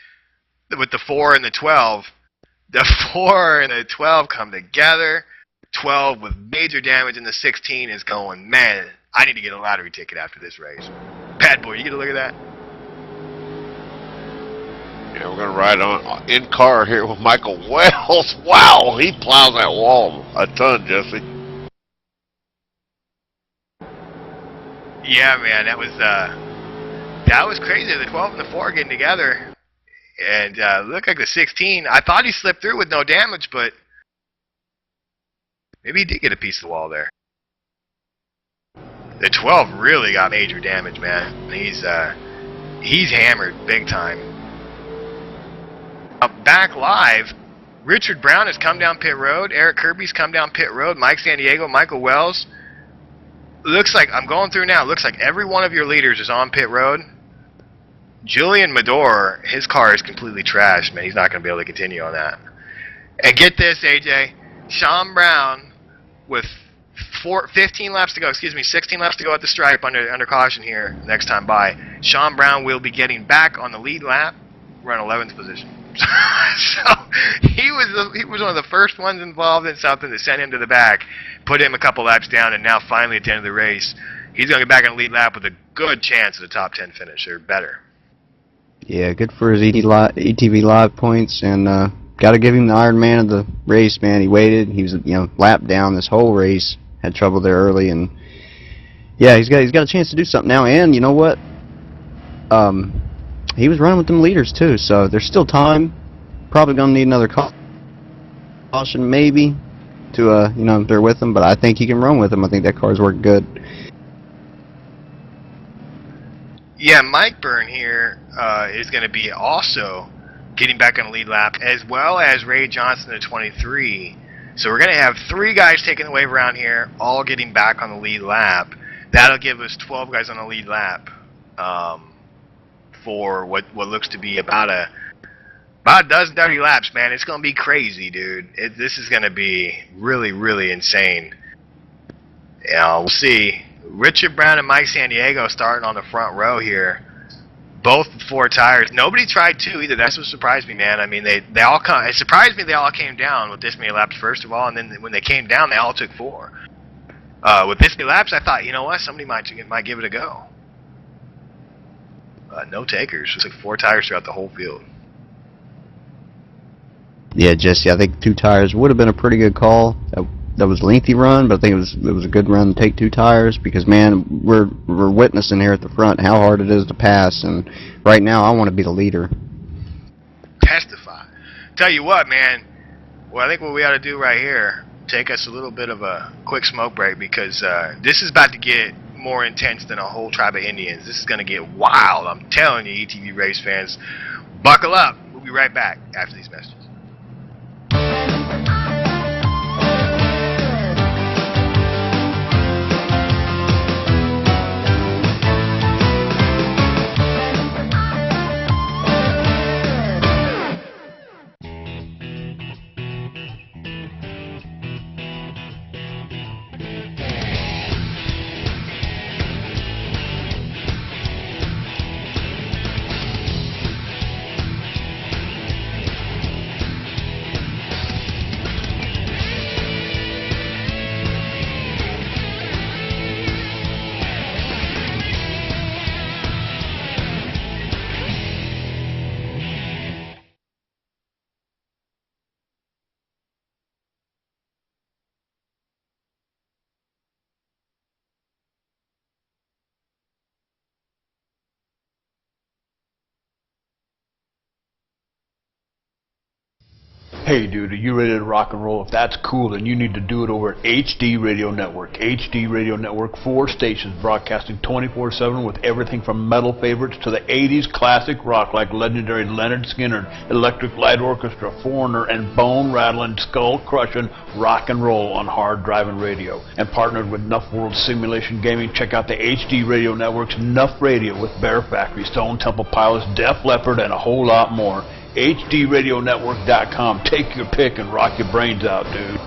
with the 4 and the 12. The 4 and the 12 come together. 12 with major damage, and the 16 is going, man, I need to get a lottery ticket after this race. Bad boy, you get a look at that? Yeah, we're going to ride on in car here with Michael Wells. Wow, he plows that wall a ton, Jesse. Yeah, man, that was crazy. The 12 and the 4 getting together, and looked like the 16. I thought he slipped through with no damage, but maybe he did get a piece of the wall there. The 12 really got major damage, man. He's hammered big time. Back live, Richard Brown has come down pit road. Eric Kirby's come down pit road. Mike San Diego, Michael Wells. Looks like, I'm going through now, looks like every one of your leaders is on pit road. Julian Medor, his car is completely trashed, man. He's not going to be able to continue on that. And get this, AJ. Sean Brown with 16 laps to go at the stripe under caution here next time by. Sean Brown will be getting back on the lead lap. Run 11th position. So he was one of the first ones involved in something that sent him to the back, put him a couple laps down, and now finally at the end of the race, he's going to get back on the lead lap with a good chance at a top 10 finish, or better. Yeah, good for his ETV Live points, and got to give him the Iron Man of the race, man. He waited. He was, lapped down this whole race. Had trouble there early, and yeah, he's got a chance to do something now. And you know what? He was running with them leaders too, so there's still time. Probably gonna need another caution, maybe, to they're with him. But I think he can run with them. I think that car's worked good. Yeah, Mike Byrne here is going to be also getting back on the lead lap, as well as Ray Johnson at 23. So we're going to have 3 guys taking the wave around here, all getting back on the lead lap. That'll give us 12 guys on the lead lap for what looks to be about a About a dozen dirty laps, man. It's going to be crazy, dude. This is going to be really, really insane. We'll see. Richard Brown and Mike San Diego starting on the front row here. Both 4 tires. Nobody tried 2 either. That's what surprised me, man. I mean, they all come. It surprised me they all came down with this many laps first of all, and then when they came down, they all took 4. With this many laps, I thought, you know what, somebody might give it a go. No takers. Just like 4 tires throughout the whole field. Yeah, Jesse, I think 2 tires would have been a pretty good call. That was a lengthy run, but I think it was a good run to take 2 tires because, man, we're witnessing here at the front how hard it is to pass, and right now I want to be the leader. Testify. Tell you what, man. Well, I think what we ought to do right here, take us a little bit of a quick smoke break because this is about to get more intense than a whole tribe of Indians. This is going to get wild. I'm telling you, ETV race fans, buckle up. We'll be right back after these messages. Hey dude, are you ready to rock and roll? If that's cool, then you need to do it over at HD Radio Network. HD Radio Network, 4 stations broadcasting 24/7 with everything from metal favorites to the 80s classic rock like legendary Leonard Skinner, Electric Light Orchestra, Foreigner, and bone-rattling, skull-crushing rock and roll on hard driving radio. And partnered with Nuff World Simulation Gaming, check out the HD Radio Network's Nuff Radio with Bear Factory, Stone Temple Pilots, Def Leppard, and a whole lot more. HDRadioNetwork.com. Take your pick and rock your brains out, dude.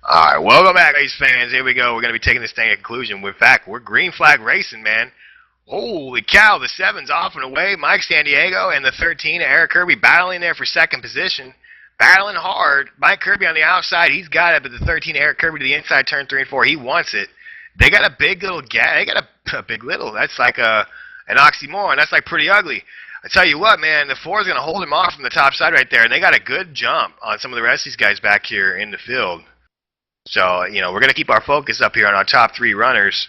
Alright, welcome back, race fans. Here we go. We're going to be taking this thing to conclusion. In fact, we're green flag racing, man. Holy cow, the 7's off and away. Mike San Diego and the 13, Eric Kirby, battling there for second position. Battling hard. Mike Kirby on the outside, he's got it, but the 13, Eric Kirby to the inside, turn 3 and 4, he wants it. They got a big little gap. They got a big little. That's like an oxymoron. That's like pretty ugly. I tell you what, man, the 4 is going to hold him off from the top side right there, and they got a good jump on some of the rest of these guys back here in the field. So, you know, we're going to keep our focus up here on our top 3 runners.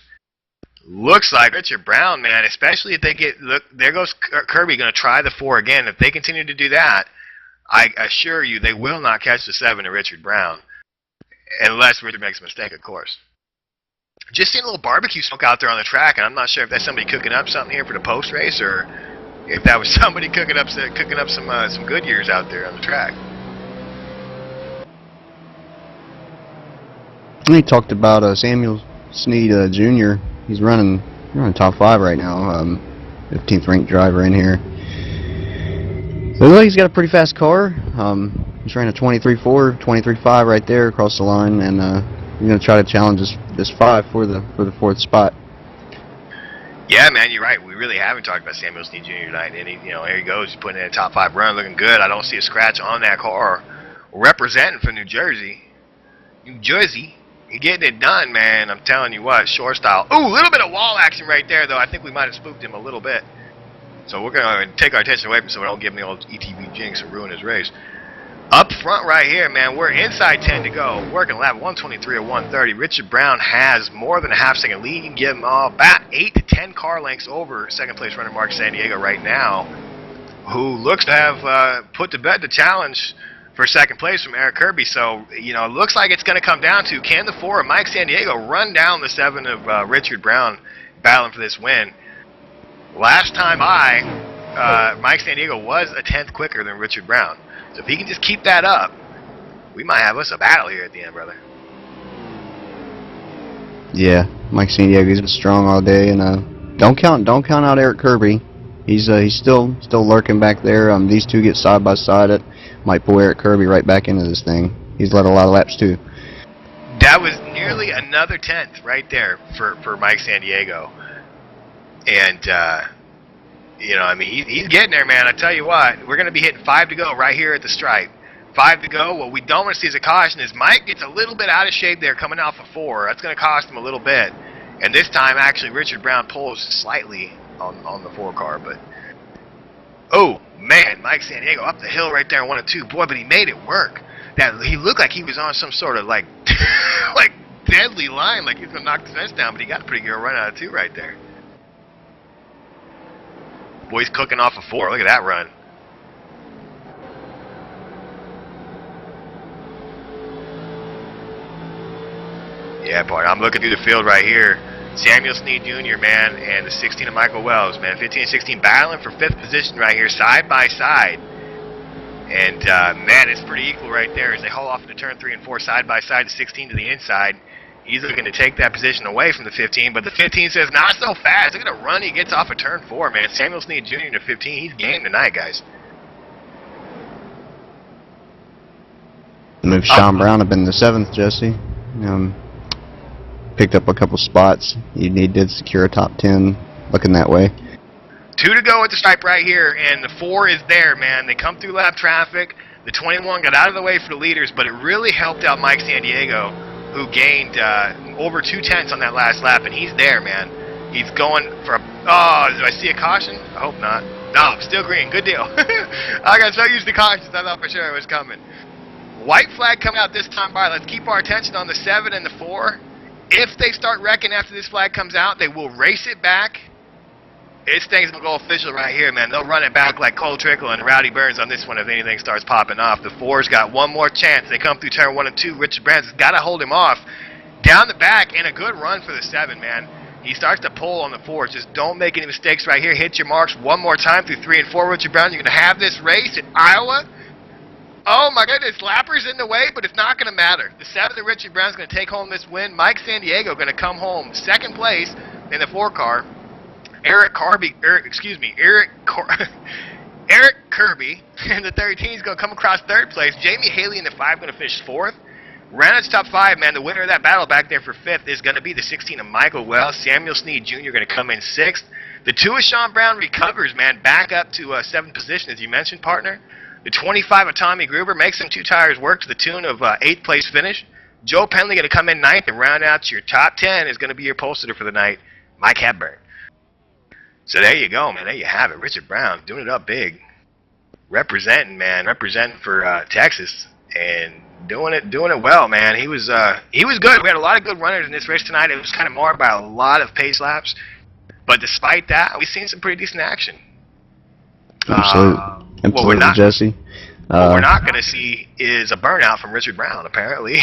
Looks like Richard Brown, man, especially if they get, look, there goes Kirby going to try the 4 again. If they continue to do that, I assure you they will not catch the 7 to Richard Brown. Unless Richard makes a mistake, of course. Just seeing a little barbecue smoke out there on the track, and I'm not sure if that's somebody cooking up something here for the post race, or if that was somebody cooking up some Goodyears out there on the track. He talked about Samuel Sneed Jr. He's running top 5 right now. 15th ranked driver in here. Looks like he's got a pretty fast car. He's running a 23.4, 23.5 right there across the line, and we're going to try to challenge this 5 for the 4th spot. Yeah, man, you're right. We really haven't talked about Samuel Sneed Jr. tonight. And here he goes. He's putting in a top 5 run, looking good. I don't see a scratch on that car. Representing for New Jersey. You're getting it done, man. I'm telling you what, short style. Ooh, a little bit of wall action right there, though. I think we might have spooked him a little bit. So we're going to take our attention away from him so we don't give him the old ETV jinx and ruin his race. Up front right here, man, we're inside 10 to go. Working lap 123 or 130. Richard Brown has more than a half-second lead. You can give him about 8 to 10 car lengths over second-place runner Mark San Diego right now, who looks to have put to bed the challenge for second place from Eric Kirby. So, you know, it looks like it's going to come down to, can the 4 of Mike San Diego run down the 7 of Richard Brown battling for this win? Last time Mike San Diego was a 10th quicker than Richard Brown. So if he can just keep that up, we might have us a battle here at the end, brother. Yeah, Mike San Diego's been strong all day, and don't count out Eric Kirby. He's still lurking back there. These two get side by side. It might pull Eric Kirby right back into this thing. He's led a lot of laps too. That was nearly another 10th right there for Mike San Diego. And, you know, I mean, he's getting there, man. I tell you what, we're going to be hitting 5 to go right here at the stripe. 5 to go. What we don't want to see as a caution is Mike gets a little bit out of shape there coming off of 4. That's going to cost him a little bit. And this time, actually, Richard Brown pulls slightly on the 4 car. But, oh, man, Mike San Diego up the hill right there in 1 and 2. Boy, but he made it work. That he looked like he was on some sort of, like, like deadly line, like he was going to knock the fence down, but he got a pretty good run out of 2 right there. Boy's cooking off of 4. Look at that run. Yeah, boy, I'm looking through the field right here. Samuel Snead Jr., man, and the 16 of Michael Wells, man. 15 and 16 battling for 5th position right here, side by side. And, man, it's pretty equal right there as they haul off into turn 3 and 4 side by side, the 16 to the inside. He's looking to take that position away from the 15, but the 15 says, not so fast. Look at the run he gets off of turn 4, man. Samuel Snead Jr. to 15. He's game tonight, guys. Move Sean Brown up in the 7th, Jesse. Picked up a couple spots. He did secure a top 10 looking that way. 2 to go at the stripe right here, and the 4 is there, man. They come through lap traffic. The 21 got out of the way for the leaders, but it really helped out Mike San Diego, who gained over 2 tenths on that last lap, and he's there, man. He's going for a... Oh, do I see a caution? I hope not. No, still green. Good deal. I got so used to cautions, I thought for sure it was coming. White flag coming out this time by. Let's keep our attention on the 7 and the 4. If they start wrecking after this flag comes out, they will race it back. This thing's going to go official right here, man. They'll run it back like Cole Trickle and Rowdy Burns on this one if anything starts popping off. The 4's got one more chance. They come through turn 1 and 2. Richard Brands has got to hold him off. Down the back, and a good run for the 7, man. He starts to pull on the 4s. Just don't make any mistakes right here. Hit your marks one more time through 3 and 4. Richard Brown, you're going to have this race in Iowa. Oh, my goodness. Lapper's in the way, but it's not going to matter. The 7 of Richard Brown's going to take home this win. Mike San Diego going to come home 2nd place in the 4 car. Eric Kirby and the 13 is going to come across 3rd place. Jamie Haley in the 5 going to finish 4th. Reynolds top 5, man. The winner of that battle back there for 5th is going to be the 16 of Michael Wells. Samuel Snead Jr. going to come in 6th. The 2 of Sean Brown recovers, man, back up to 7th position, as you mentioned, partner. The 25 of Tommy Gruber makes them 2 tires work to the tune of 8th place finish. Joe Penley going to come in 9th and round out your top 10 is going to be your pole sitter for the night, Mike Hepburn. So there you go, man. There you have it. Richard Brown doing it up big. Representing, man. Representing for Texas. And doing it well, man. He was good. We had a lot of good runners in this race tonight. It was kind of marred by a lot of pace laps. But despite that, we've seen some pretty decent action. Absolutely, Jesse. What we're not going to see is a burnout from Richard Brown, apparently.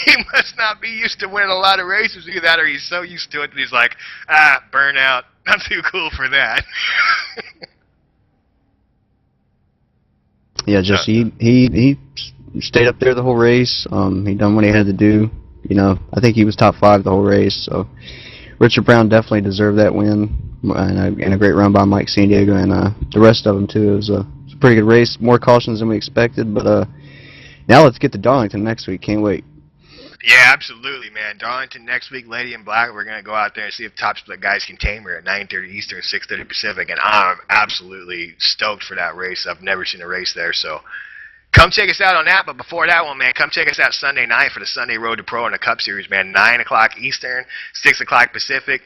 He must not be used to winning a lot of races. Either that or he's so used to it that he's like, burnout. I'm too cool for that. Yeah, Jesse, he stayed up there the whole race. He done what he had to do. You know, I think he was top 5 the whole race. So Richard Brown definitely deserved that win. And a great run by Mike San Diego and the rest of them, too. It was a pretty good race. More cautions than we expected. But now let's get to Darlington next week. Can't wait. Yeah, absolutely, man. Darlington next week, Lady in Black. We're going to go out there and see if Top Split guys can tame her at 9:30 Eastern, 6:30 Pacific. And I'm absolutely stoked for that race. I've never seen a race there. So come check us out on that. But before that one, man, come check us out Sunday night for the Sunday Road to Pro in the Cup Series, man. 9 o'clock Eastern, 6 o'clock Pacific.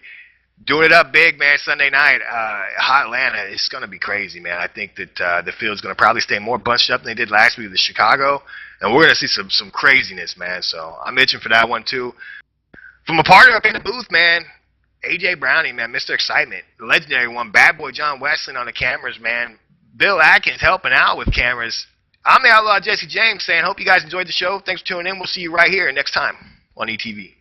Doing it up big, man, Sunday night. Hot Atlanta, it's going to be crazy, man. I think that the field's going to probably stay more bunched up than they did last week with Chicago. And we're going to see some craziness, man. So I'm itching for that one, too. From a partner up in the booth, man, A.J. Brownie, man, Mr. Excitement. The legendary one, Bad Boy John Wesley on the cameras, man. Bill Atkins helping out with cameras. I'm the Outlaw Jesse James saying, hope you guys enjoyed the show. Thanks for tuning in. We'll see you right here next time on ETV.